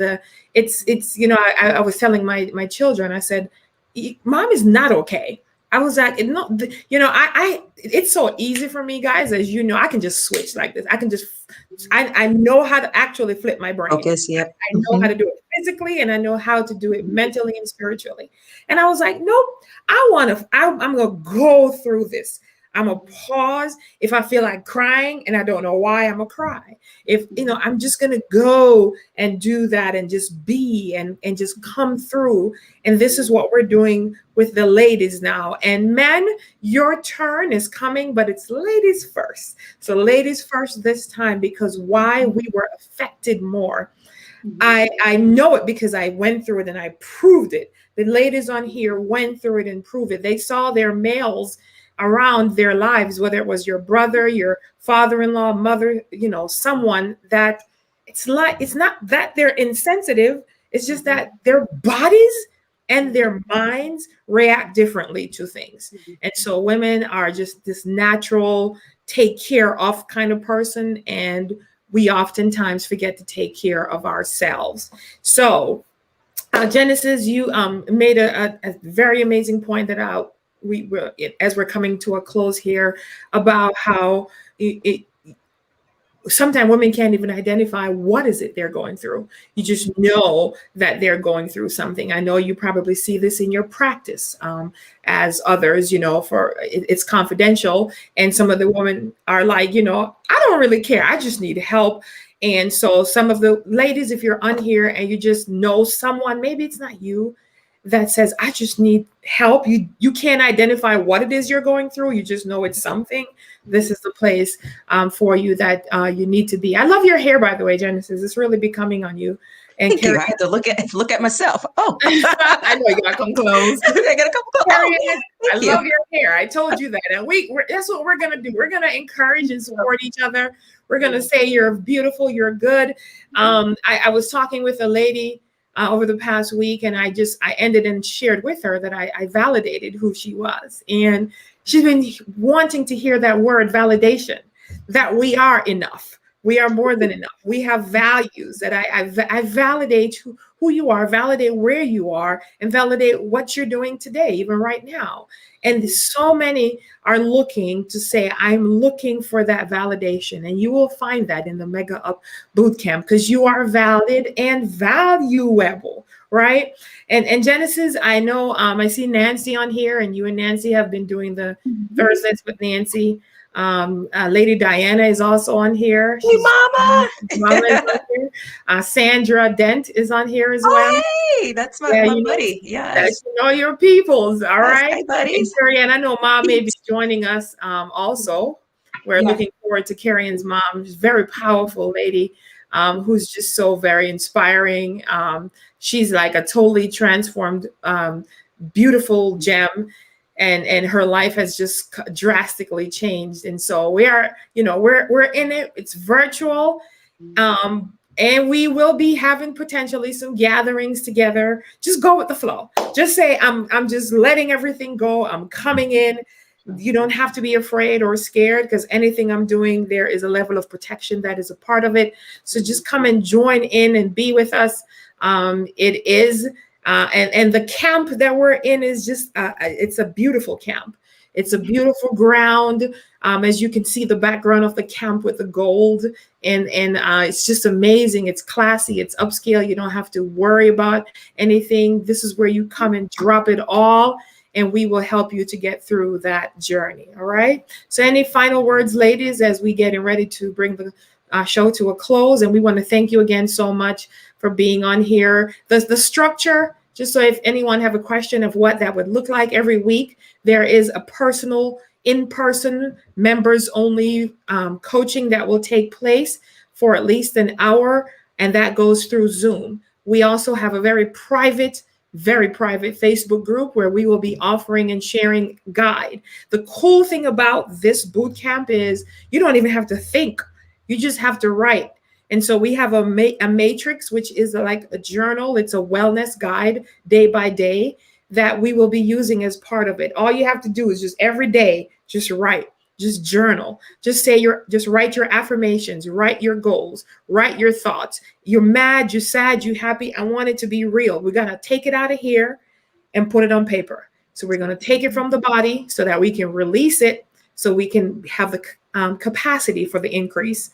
S1: It's you know, I was telling my children, I said, Mom is not okay. I was like, no, you know, it's so easy for me, guys, as you know, I can just switch like this. I know how to actually flip my brain.
S3: Focus,
S1: I know how to do it physically, and I know how to do it mentally and spiritually. And I was like, nope, I'm going to go through this. I'm going to pause. If I feel like crying and I don't know why, I'm going to cry. If, you know, I'm just going to go and do that and just be and just come through. And this is what we're doing with the ladies now. And men, your turn is coming, but it's ladies first. So ladies first this time, because why we were affected more. I know it because I went through it and I proved it. The ladies on here went through it and proved it. They saw their males around their lives, whether it was your brother, your father-in-law, mother, you know, someone that it's not that they're insensitive. It's just that their bodies and their minds react differently to things. And so women are just this natural take care of kind of person, and we oftentimes forget to take care of ourselves. So Genesis, you made a very amazing point that as we're coming to a close here, about how sometimes women can't even identify what is it they're going through. You just know that they're going through something. I know you probably see this in your practice as others, for it's confidential. And some of the women are like, I don't really care. I just need help. And so some of the ladies, if you're on here and you just know someone, maybe it's not you, that says, I just need help. You can't identify what it is you're going through. You just know it's something. This is the place for you that you need to be. I love your hair, by the way, Genesis. It's really becoming on you. And
S3: Thank you. I have to look at myself. Oh,
S1: I know you gotta come close.
S3: I gotta come close.
S1: I love your hair. I told you that, and that's what we're gonna do. We're gonna encourage and support each other. We're gonna say you're beautiful, you're good. I was talking with a lady over the past week, and I ended and shared with her that I validated who she was, and she's been wanting to hear that word validation, that we are enough. We are more than enough. We have values that I validate who you are, validate where you are, and validate what you're doing today, even right now. And so many are looking to say, I'm looking for that validation. And you will find that in the MegaUP Bootcamp, because you are valid and valuable, right? And Genesis, I know I see Nancy on here, and you and Nancy have been doing the Thursdays with Nancy. Lady Diana is also on here.
S3: Hey, Mama.
S1: Mama is on here. Sandra Dent is on here as well.
S3: Hey, that's my buddy. Yes.
S1: You know your peoples. All right.
S3: Hi, buddies.
S1: And Carrie, I know Mom may be joining us also. We're looking forward to Carrie's mom. She's a very powerful lady who's just so very inspiring. She's like a totally transformed, beautiful gem. And her life has just drastically changed. And so we are, we're in it. It's virtual. And we will be having potentially some gatherings together. Just go with the flow. Just say, I'm just letting everything go. I'm coming in. You don't have to be afraid or scared, because anything I'm doing, there is a level of protection that is a part of it. So just come and join in and be with us. It is and the camp that we're in is just, it's a beautiful camp. It's a beautiful ground. As you can see the background of the camp with the gold, and it's just amazing. It's classy, it's upscale. You don't have to worry about anything. This is where you come and drop it all, and we will help you to get through that journey. All right. So any final words, ladies, as we getting ready to bring the show to a close? And we want to thank you again so much for being on here. The structure, just so if anyone have a question of what that would look like, every week there is a personal in-person members only coaching that will take place for at least an hour, and that goes through Zoom. We also have a very private Facebook group where we will be offering and sharing guide. The cool thing about this boot camp is you don't even have to think. You just have to write. And so we have a matrix, which is like a journal. It's a wellness guide day by day that we will be using as part of it. All you have to do is just every day, just write, just journal, just write your affirmations, write your goals, write your thoughts. You're mad, you're sad, you're happy. I want it to be real. We're going to take it out of here and put it on paper. So we're going to take it from the body so that we can release it, so we can have the capacity for the increase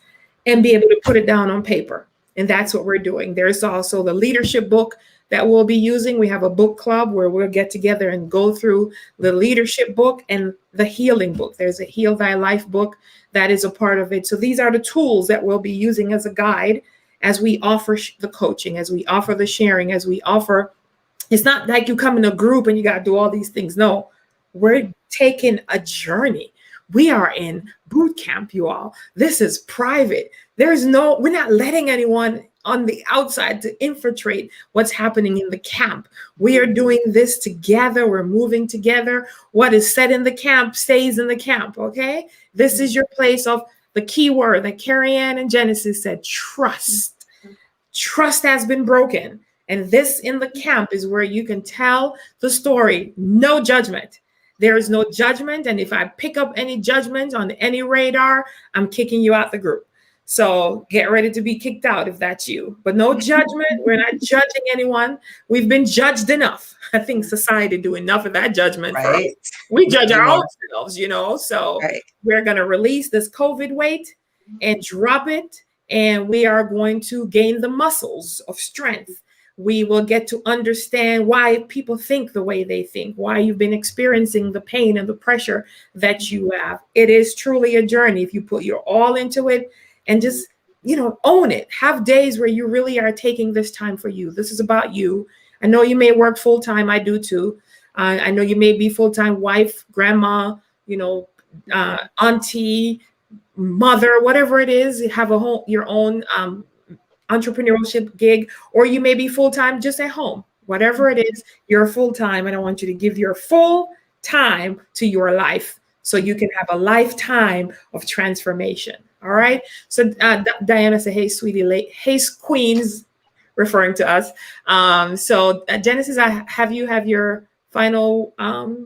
S1: and be able to put it down on paper. And that's what we're doing. There's also the leadership book that we'll be using. We have a book club where we'll get together and go through the leadership book and the healing book. There's a Heal Thy Life book that is a part of it. So these are the tools that we'll be using as a guide as we offer the coaching, as we offer the sharing, as we offer. It's not like you come in a group and you got to do all these things. No, we're taking a journey. We are in boot camp, you all. This is private. We're not letting anyone on the outside to infiltrate what's happening in the camp. We are doing this together. We're moving together. What is said in the camp stays in the camp, okay? This is your place of the key word that Carrie Ann and Genesis said, trust. Trust has been broken. And this in the camp is where you can tell the story. No judgment. There is no judgment. And if I pick up any judgment on any radar, I'm kicking you out the group. So get ready to be kicked out if that's you. But no judgment. We're not judging anyone. We've been judged enough. I think society do enough of that judgment.
S3: Right.
S1: We judge our own selves, So
S3: right.
S1: We're going to release this COVID weight and drop it. And we are going to gain the muscles of strength. We will get to understand why people think the way they think, why you've been experiencing the pain and the pressure that you have. It is truly a journey if you put your all into it and just, own it. Have days where you really are taking this time for you. This is about you. I know you may work full time. I do too. I know you may be full-time wife, grandma, auntie, mother, whatever it is. You have your own entrepreneurship gig, or you may be full-time just at home. Whatever it is, you're full-time, and I want you to give your full time to your life so you can have a lifetime of transformation. All right. So Diana said, hey, sweetie, hey, queens, referring to us. So Genesis, have your final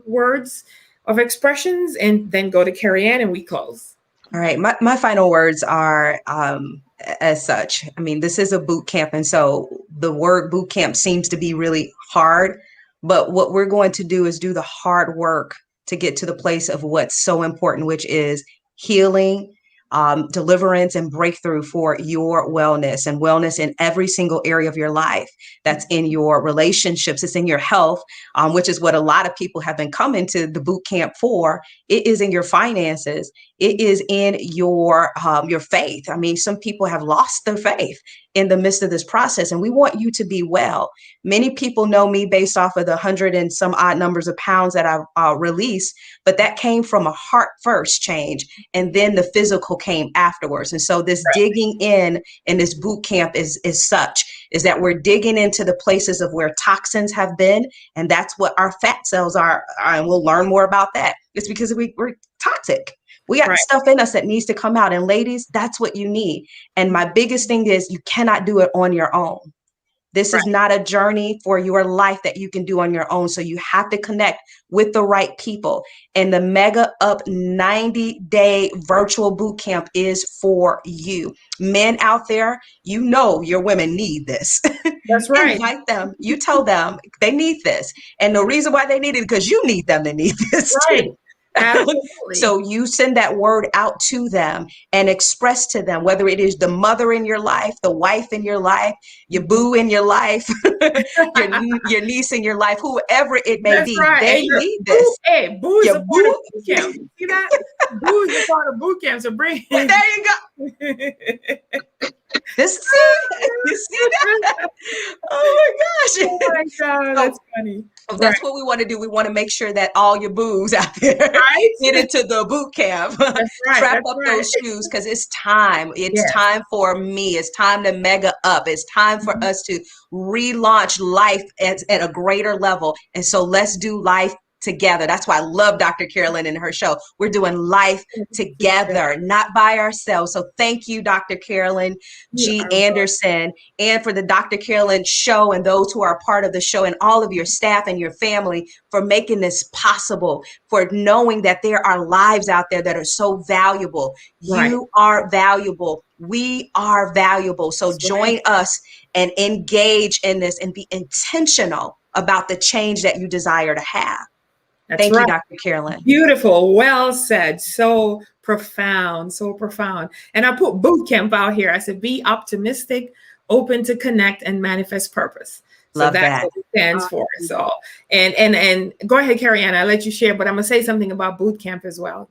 S1: words of expressions, and then go to Carrie Ann and we close.
S3: All right. My final words are as such. I mean, this is a boot camp. And so the word boot camp seems to be really hard. But what we're going to do is do the hard work to get to the place of what's so important, which is healing, deliverance, and breakthrough for your wellness, and wellness in every single area of your life. That's in your relationships. It's in your health, which is what a lot of people have been coming to the boot camp for. It is in your finances. It is in your faith. I mean, some people have lost their faith in the midst of this process, and we want you to be well. Many people know me based off of the 100 and some odd numbers of pounds that I've released, but that came from a heart first change, and then the physical came afterwards. And so this digging in this boot camp is that we're digging into the places of where toxins have been, and that's what our fat cells are. And we'll learn more about that. It's because we're toxic. We got stuff in us that needs to come out. And ladies, that's what you need. And my biggest thing is you cannot do it on your own. This is not a journey for your life that you can do on your own. So you have to connect with the right people. And the MegaUP 90-day virtual boot camp is for you. Men out there, your women need this.
S1: That's right.
S3: Invite them. You tell them they need this. And the reason why they need it is because you need them to need this too.
S1: Absolutely.
S3: So you send that word out to them and express to them, whether it is the mother in your life, the wife in your life, your boo in your life, your niece in your life, whoever it may be.
S1: Right.
S3: They need this.
S1: Hey, boo is a part of boot camp. See that? Boo is a part of boot camp. So bring
S3: well, there you go. You see that? Oh my gosh.
S1: Oh my God, that's funny.
S3: That's what we want to do. We want to make sure that all your boos out there get into the boot camp. Strap up those shoes, because it's time. It's time for me. It's time to mega up. It's time for us to relaunch life at a greater level. And so let's do life together. That's why I love Dr. Carolyn and her show. We're doing life together, not by ourselves. So thank you, Dr. Carolyn G. Anderson, and for the Dr. Carolyn Show and those who are a part of the show, and all of your staff and your family for making this possible, for knowing that there are lives out there that are so valuable. You are valuable. We are valuable. So join us and engage in this and be intentional about the change that you desire to have. Thank you, Dr. Carolyn.
S1: Beautiful. Well said. So profound. So profound. And I put boot camp out here. I said, be optimistic, open to connect, and manifest purpose. So
S3: Love
S1: that's
S3: that.
S1: what it stands for. So, and go ahead, Carrie Ann. I'll let you share, but I'm going to say something about boot camp as well.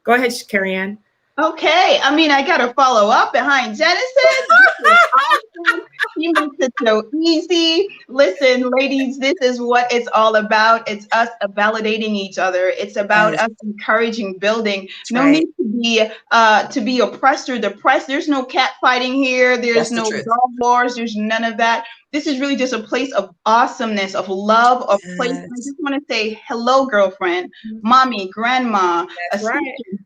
S1: Go ahead, Carrie Ann.
S4: Okay, I mean, I got to follow up behind Genesis. Awesome. He makes it so easy. Listen, ladies, this is what it's all about. It's us validating each other. It's about us encouraging, building. No need to be oppressed or depressed. There's no cat fighting here. There's no dog wars. There's none of that. This is really just a place of awesomeness, of love, of place. I just want to say hello, girlfriend, mommy, grandma,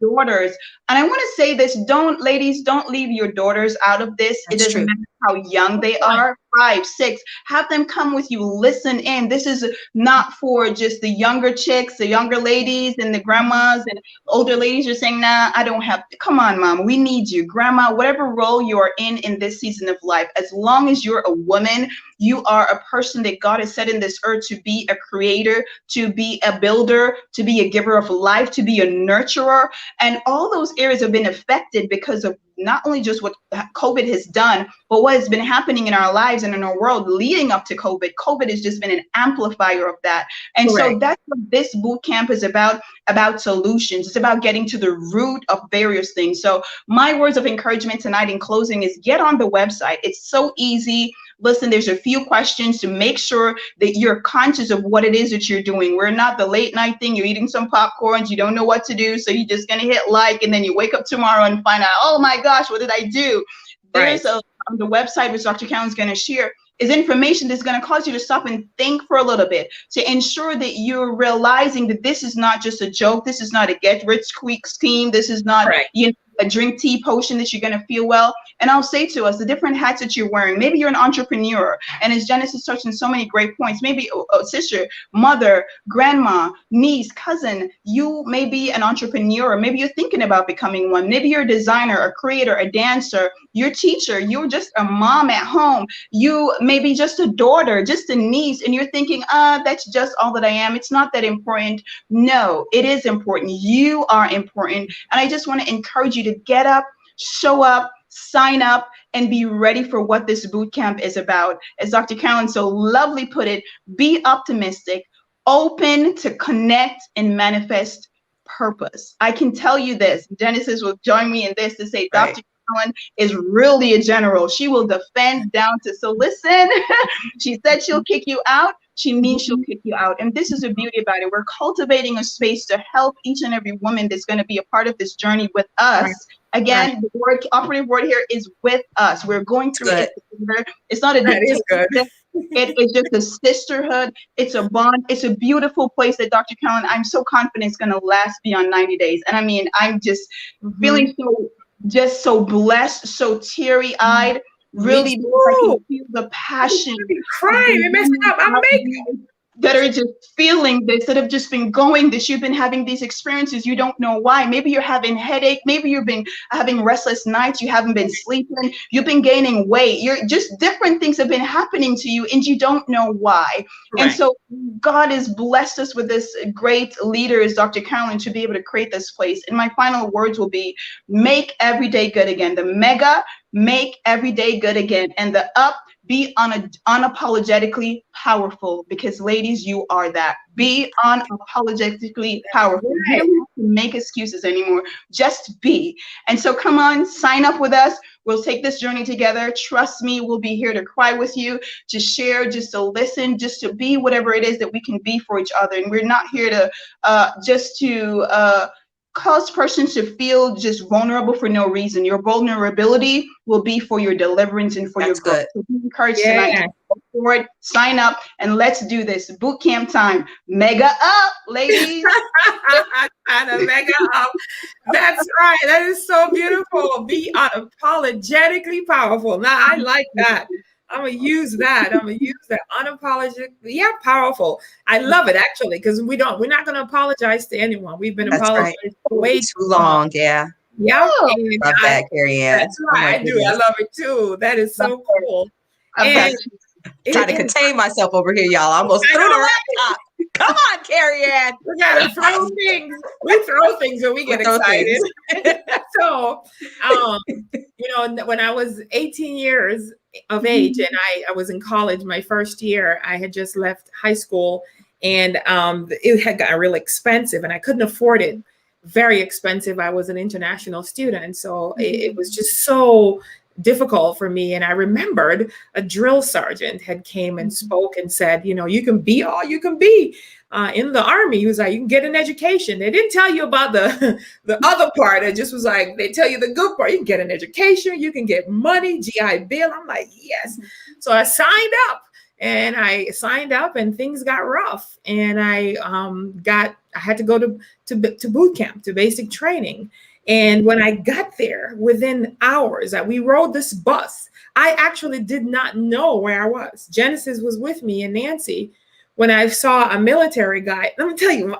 S4: daughters. And I want to say this, ladies, don't leave your daughters out of this. It doesn't matter how young they are, 5, 6, have them come with you, listen in. This is not for just the younger chicks, the younger ladies and the grandmas and older ladies are saying, nah, I don't have, come on, mom, we need you. Grandma, whatever role you are in this season of life, as long as you're a woman, you are a person that God has set in this earth to be a creator, to be a builder, to be a giver of life, to be a nurturer. And all those areas have been affected because of not only just what COVID has done, but what has been happening in our lives and in our world leading up to COVID. COVID has just been an amplifier of that. And so that's what this boot camp is about solutions. It's about getting to the root of various things. So my words of encouragement tonight in closing is get on the website. It's so easy. Listen, there's a few questions to make sure that you're conscious of what it is that you're doing. We're not the late night thing. You're eating some popcorns. You don't know what to do. So you're just going to hit like, and then you wake up tomorrow and find out, oh my gosh, what did I do? There's the website which Dr. Carolyn's going to share is information that's going to cause you to stop and think for a little bit to ensure that you're realizing that this is not just a joke. This is not a get rich quick scheme. This is not a drink tea potion that you're going to feel well. And I'll say to us, the different hats that you're wearing, maybe you're an entrepreneur, and as Genesis touched on so many great points, maybe a sister, mother, grandma, niece, cousin, you may be an entrepreneur. Maybe you're thinking about becoming one. Maybe you're a designer, a creator, a dancer, you're a teacher, you're just a mom at home. You may be just a daughter, just a niece, and you're thinking, that's just all that I am. It's not that important. No, it is important. You are important. And I just want to encourage you to get up, show up, sign up, and be ready for what this boot camp is about. As Dr. Carolyn so lovely put it, be optimistic, open to connect and manifest purpose. I can tell you this, Genesis will join me in this to say, Dr. Carolyn is really a general. She will defend down to, so listen, she said she'll kick you out. She means she'll kick you out. And this is the beauty about it. We're cultivating a space to help each and every woman that's going to be a part of this journey with us. Again, the operative word here is with us. We're going through it together. It's not a dictatorship. It is just a sisterhood. It's a bond. It's a beautiful place that Dr. Carolyn, I'm so confident it's going to last beyond 90 days. And I mean, I'm just feeling so blessed, so teary-eyed. Really, I can feel the passion.
S1: Crying and messing up my makeup.
S4: That are just feeling this, that have just been going this. You've been having these experiences. You don't know why. Maybe you're having headache. Maybe you've been having restless nights. You haven't been sleeping. You've been gaining weight. You're just different things have been happening to you and you don't know why. And so God has blessed us with this great leader as Dr. Carolyn to be able to create this place. And my final words will be, make every day good again. The mega, make every day good again. And the up, be unapologetically powerful, because ladies, you are that. Be unapologetically powerful. You don't have to make excuses anymore. Just be. And so come on, sign up with us. We'll take this journey together. Trust me, we'll be here to cry with you, to share, just to listen, just to be whatever it is that we can be for each other. And we're not here to just to cause persons to feel just vulnerable for no reason. Your vulnerability will be for your deliverance and for your growth. So be encouraged tonight to go forward, sign up, and let's do this. Boot camp time. Mega up, ladies.
S1: Mega up. That's right. That is so beautiful. Be unapologetically powerful. Now, I like that. I'm going to use that. Unapologetically, powerful. I love it, actually, because we're not going to apologize to anyone. We've been apologizing for way too long.
S3: Yeah.
S1: Yeah.
S3: Love that, Carrie Ann.
S1: That's right. I do. I love it too. That is so cool.
S3: I'm trying to contain myself over here, y'all. I almost threw the laptop. Come on, Carrie Ann.
S1: We gotta throw things. We throw things when we get excited. So, when I was 18 years of age and I was in college, my first year, I had just left high school, and it had gotten really expensive and I couldn't afford it. Very expensive. I was an international student. So it was just so difficult for me. And I remembered a drill sergeant had came and spoke and said, you can be all you can be in the Army. He was like, you can get an education. They didn't tell you about the other part. It just was like, they tell you the good part. You can get an education. You can get money, GI Bill. I'm like, yes. So I signed up and things got rough, and I got I had to go to boot camp, to basic training. And when I got there, within hours, we rode this bus. I actually did not know where I was. Genesis was with me and Nancy when I saw a military guy. Let me tell you,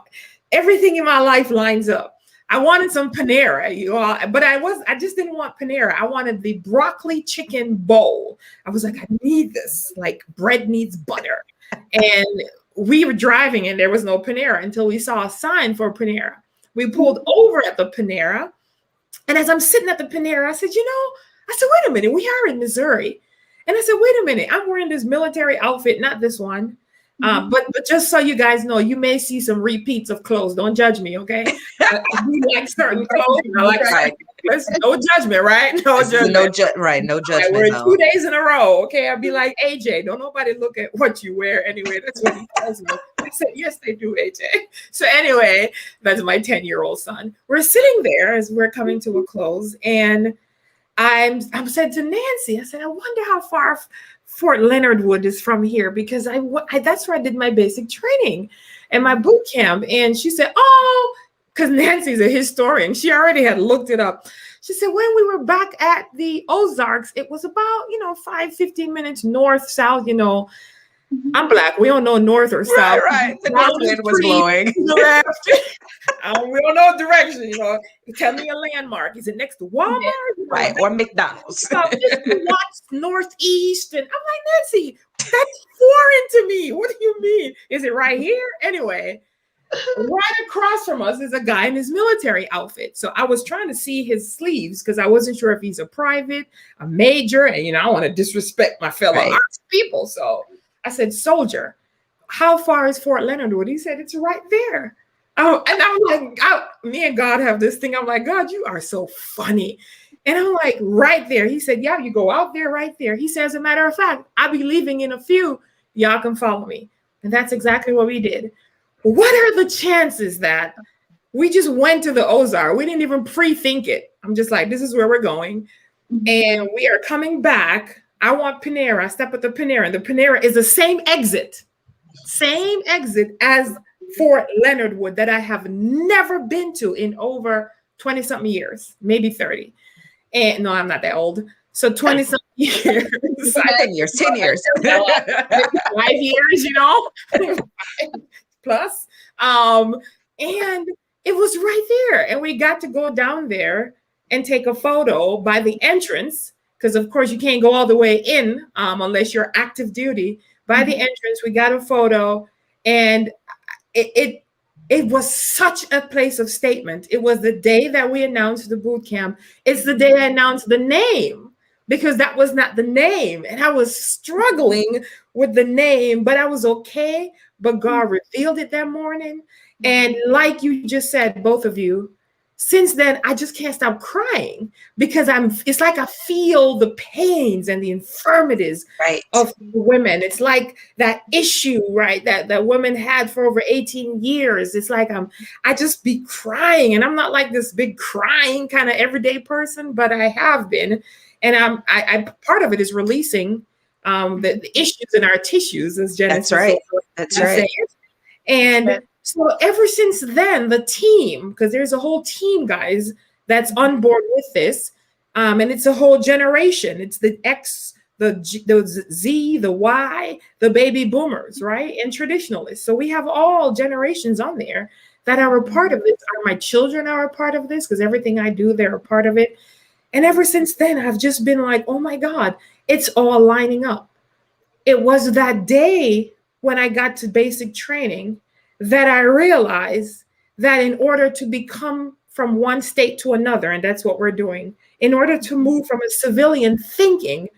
S1: everything in my life lines up. I wanted some Panera, you all, but I just didn't want Panera. I wanted the broccoli chicken bowl. I was like, I need this, like bread needs butter. And we were driving and there was no Panera until we saw a sign for Panera. We pulled over at the Panera. And as I'm sitting at the Panera, I said, wait a minute, we are in Missouri. And I said, wait a minute, I'm wearing this military outfit, not this one. But just so you guys know, you may see some repeats of clothes. Don't judge me, okay? We like certain clothes. No judgment, right? No judgment.
S3: No judgment.
S1: We're 2 days in a row, okay? I'll be like, AJ, don't nobody look at what you wear anyway. That's what he tells me. I said, yes, they do, AJ. So anyway, that's my 10-year-old son. We're sitting there as we're coming to a close, and I said to Nancy, I said, I wonder how far Fort Leonard Wood is from here, because I that's where I did my basic training and my boot camp. And she said, oh, because Nancy's a historian. She already had looked it up. She said, when we were back at the Ozarks, it was about, 15 minutes north, south, I'm Black. We don't know north or south.
S3: Right. The north wind was blowing.
S1: We don't know direction. Tell me a landmark. Is it next to Walmart?
S3: Right. Or McDonald's.
S1: What's northeast? And I'm like, Nancy, that's foreign to me. What do you mean? Is it right here? Anyway, right across from us is a guy in his military outfit. So I was trying to see his sleeves because I wasn't sure if he's a private, a major, and I want to disrespect my fellow arts people. So I said, soldier, how far is Fort Leonard Wood? He said, it's right there. Oh, and I'm like, me and God have this thing. I'm like, God, you are so funny. And I'm like, right there. He said, yeah, you go out there, right there. He said, as a matter of fact, I'll be leaving in a few. Y'all can follow me. And that's exactly what we did. What are the chances that we just went to the Ozark? We didn't even pre-think it. I'm just like, this is where we're going. And we are coming back. I want Panera. I step at the Panera. And the Panera is the same exit as Fort Leonard Wood that I have never been to in over 20-something years, maybe 30. And no, I'm not that old. So 20-something years.
S3: 10 years.
S1: 5 years, plus. And it was right there. And we got to go down there and take a photo by the entrance, because of course you can't go all the way in unless you're active duty. By the entrance, we got a photo, and it was such a place of statement. It was the day that we announced the boot camp. It's the day I announced the name, because that was not the name. And I was struggling with the name, but I was okay. But God revealed it that morning. And like you just said, both of you, since then, I just can't stop crying, because it's like I feel the pains and the infirmities of women. It's like that issue, right, that women had for over 18 years. It's like I just be crying, and I'm not like this big crying kind of everyday person, but I have been. And I part of it is releasing the issues in our tissues, as Genesis.
S3: That's right.
S1: And so ever since then, the team, because there's a whole team, guys, that's on board with this, and it's a whole generation. It's the X, the Z, the Y, the baby boomers, right, and traditionalists. So we have all generations on there that are a part of this. My children are a part of this, because everything I do, they're a part of it. And ever since then, I've just been like, oh my God, it's all lining up. It was that day when I got to basic training that I realized that in order to become from one state to another, and that's what we're doing, in order to move from a civilian thinking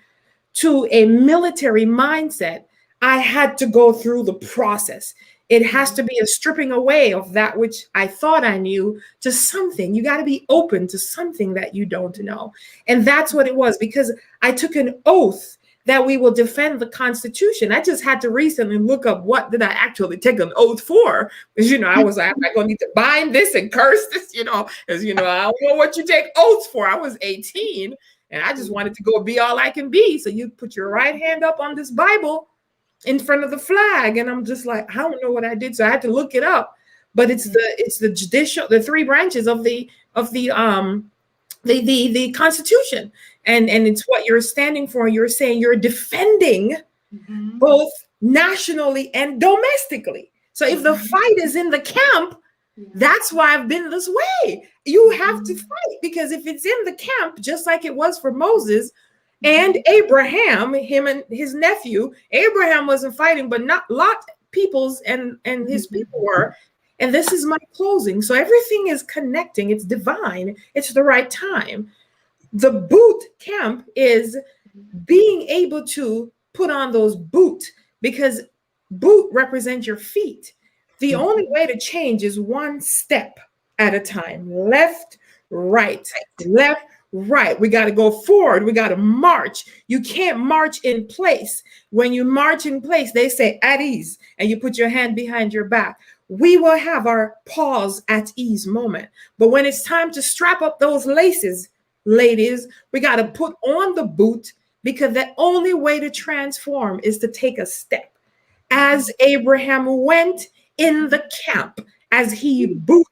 S1: to a military mindset, I had to go through the process. It has to be a stripping away of that which I thought I knew to something. You got to be open to something that you don't know. And that's what it was, because I took an oath that we will defend the Constitution. I just had to recently look up what did I actually take an oath for. Because, I was like, I'm not going to need to bind this and curse this, because, I don't know what you take oaths for. I was 18 and I just wanted to go be all I can be. So you put your right hand up on this Bible in front of the flag. And I'm just like, I don't know what I did. So I had to look it up. but it's the judicial, the three branches of the Constitution, and it's what you're standing for. You're saying you're defending both nationally and domestically. So if the fight is in the camp, that's why I've been this way. You have to fight, because if it's in the camp, just like it was for Moses and Abraham, him and his nephew, Abraham wasn't fighting, but not Lot peoples and his people were. And this is my closing. So everything is connecting. It's divine. It's the right time. The boot camp is being able to put on those boots, because boot represents your feet. The only way to change is one step at a time. Left, right, left, right. We got to go forward. We got to march. You can't march in place. When you march in place, they say at ease, and you put your hand behind your back. We will have our pause at ease moment. But when it's time to strap up those laces, ladies, we got to put on the boot, because the only way to transform is to take a step. As Abraham went in the camp, as he boot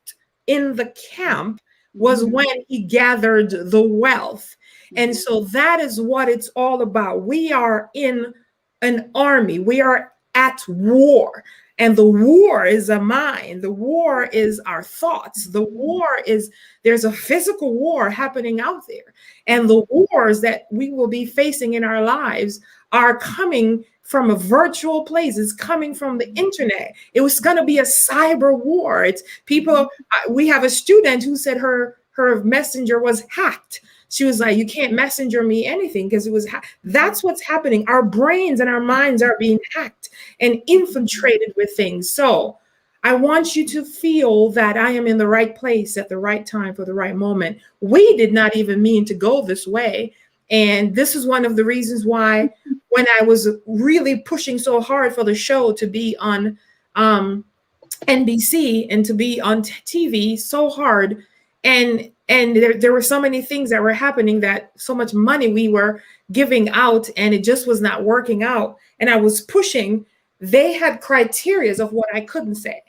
S1: in the camp, was when he gathered the wealth. And so that is what it's all about. We are in an army. We are at war. And the war is a mind. The war is our thoughts. The war is, there's a physical war happening out there. And the wars that we will be facing in our lives are coming from a virtual place. It's coming from the internet. It was going to be a cyber war. It's people. We have a student who said her messenger was hacked. She was like, you can't messenger me anything because it was that's what's happening. Our brains and our minds are being hacked and infiltrated with things. So I want you to feel that I am in the right place at the right time for the right moment. We did not even mean to go this way. And this is one of the reasons why when I was really pushing so hard for the show to be on NBC and to be on TV so hard, and there were so many things that were happening, that so much money we were giving out, and it just was not working out. And I was pushing. They had criterias of what I couldn't say.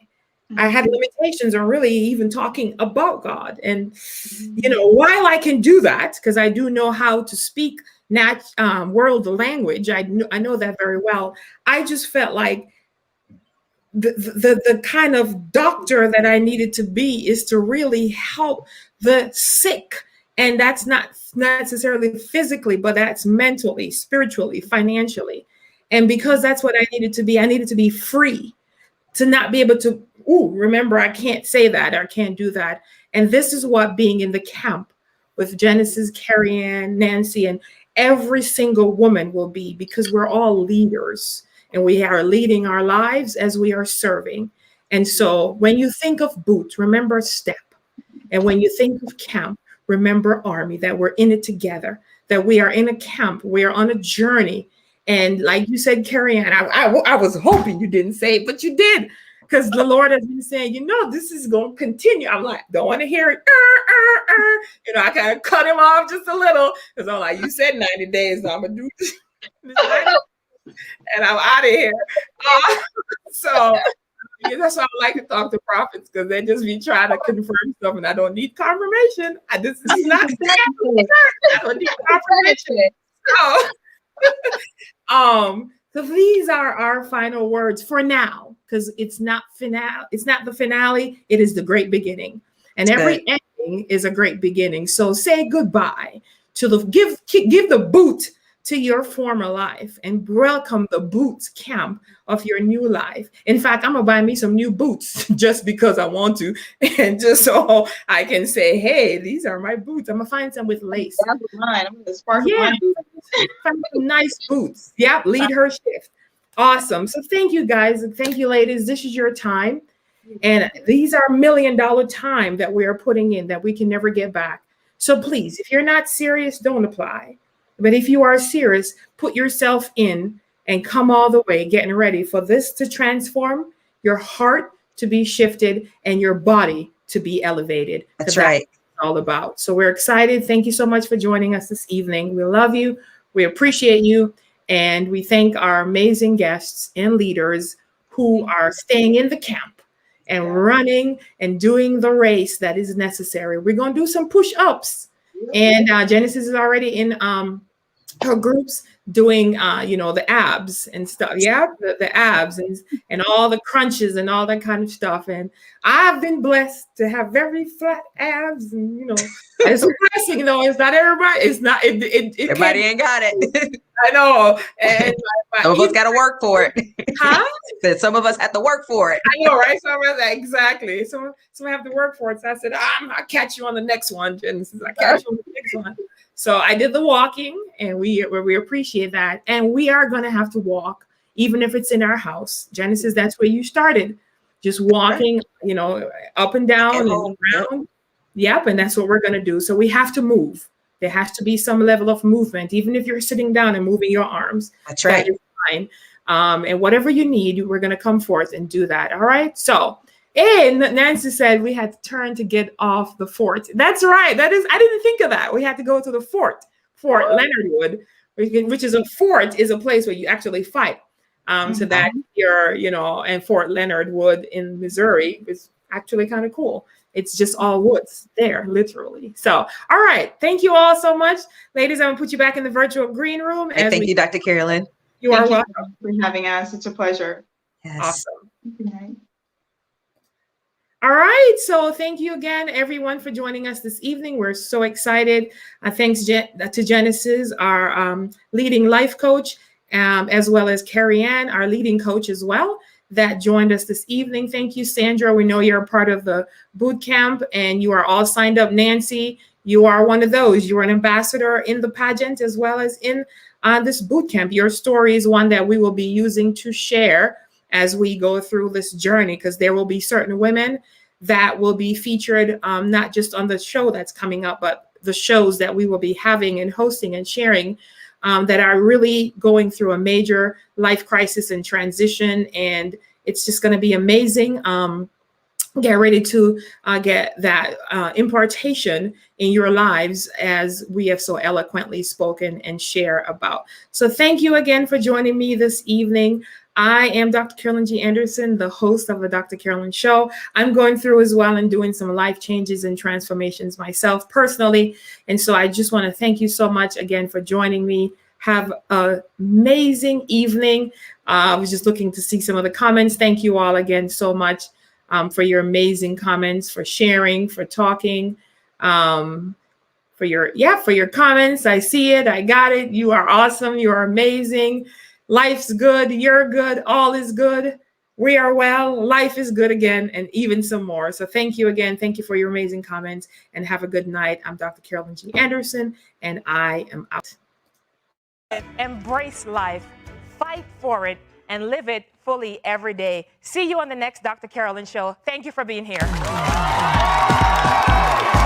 S1: I had limitations on really even talking about God. And, you know, while I can do that, because I do know how to speak world language, I know that very well. I just felt like the kind of doctor that I needed to be is to really help the sick. And that's not necessarily physically, but that's mentally, spiritually, financially. And because that's what I needed to be free, to not be able to, remember, I can't say that, or I can't do that. And this is what being in the camp with Genesis, Carrie Ann, Nancy, and every single woman will be, because we're all leaders and we are leading our lives as we are serving. And so when you think of boot, remember step. And when you think of camp, remember army, that we're in it together, that we are in a camp, we are on a journey. And like you said, Carrie Ann, I was hoping you didn't say it, but you did, because the Lord has been saying, you know, this is going to continue. I'm like, don't want to hear it. You know, I kind of cut him off just a little, because I'm like, you said 90 days, so I'm going to do this. And I'm out of here. So that's why I like to talk to prophets, because they just be trying to confirm stuff, and I don't need confirmation. This is not I don't need confirmation. So these are our final words for now, because it's not finale. It's not the finale. It is the great beginning, and every ending is a great beginning. So say goodbye to give the boot to your former life and welcome the boots camp of your new life. In fact, I'm gonna buy me some new boots just because I want to, and just so I can say, hey, these are my boots. I'm gonna find some with lace.
S4: That's mine. I'm gonna sparkle mine.
S1: Find some nice boots. Yep, lead her shift. Awesome. So thank you guys, and thank you, ladies. This is your time, and these are $1 million time that we are putting in that we can never get back. So please, if you're not serious, don't apply. But if you are serious, put yourself in and come all the way, getting ready for this to transform, your heart to be shifted, and your body to be elevated.
S3: That's right.
S1: That's what it's all about. So we're excited. Thank you so much for joining us this evening. We love you. We appreciate you. And we thank our amazing guests and leaders who are staying in the camp and running and doing the race that is necessary. We're going to do some push-ups. And Genesis is already in her groups doing the abs and stuff. Yeah, the abs and all the crunches and all that kind of stuff. And I've been blessed to have very flat abs, and it's a blessing. It's not everybody. It's not.
S3: Everybody ain't got it.
S1: I know. And
S3: some of us got to work for it.
S1: Huh?
S3: That some of us have to work for it.
S1: I know, right? Exactly. Some have to work for it. So I said, I'll catch you on the next one, Genesis. I catch you on the next one. So I did the walking, and we appreciate that. And we are going to have to walk, even if it's in our house. Genesis, that's where you started. Just walking, up and down and around. Yep. And that's what we're going to do. So we have to move. There has to be some level of movement, even if you're sitting down and moving your arms.
S3: That's right.
S1: That is fine. And whatever you need, we're going to come forth and do that. All right. So, and Nancy said we had to turn to get off the fort. That's right. I didn't think of that. We had to go to the Fort Leonard Wood, which is a place where you actually fight. So that and Fort Leonard Wood in Missouri is actually kind of cool. It's just all woods there, literally. So, all right. Thank you all so much. Ladies, I'm going to put you back in the virtual green room.
S3: Thank you, Dr. Carolyn.
S1: You are welcome
S4: for having us. It's a pleasure.
S3: Yes.
S1: Awesome.
S4: Good night.
S1: All right. So thank you again, everyone, for joining us this evening. We're so excited. Thanks to Genesis, our leading life coach, as well as Carrie Ann, our leading coach as well, that joined us this evening. Thank you, Sandra. We know you're a part of the boot camp and you are all signed up. Nancy, you are one of those. You are an ambassador in the pageant as well as in this boot camp. Your story is one that we will be using to share as we go through this journey, because there will be certain women that will be featured not just on the show that's coming up, but the shows that we will be having and hosting and sharing that are really going through a major life crisis and transition. And it's just going to be amazing. Get ready to get that impartation in your lives as we have so eloquently spoken and share about. So thank you again for joining me this evening. I am Dr. Carolyn G. Anderson, the host of the Dr. Carolyn Show. I'm going through as well and doing some life changes and transformations myself personally. And so I just want to thank you so much again for joining me. Have an amazing evening. I was just looking to see some of the comments. Thank you all again so much for your amazing comments, for sharing, for talking, for your comments. I see it. I got it. You are awesome. You are amazing. Life's good. You're good. All is good. We are well. Life is good again, and even some more. So thank you again. Thank you for your amazing comments, and have a good night. I'm Dr. Carolyn G. Anderson, and I am out.
S5: Embrace life, fight for it, and live it fully every day. See you on the next Dr. Carolyn Show. Thank you for being here.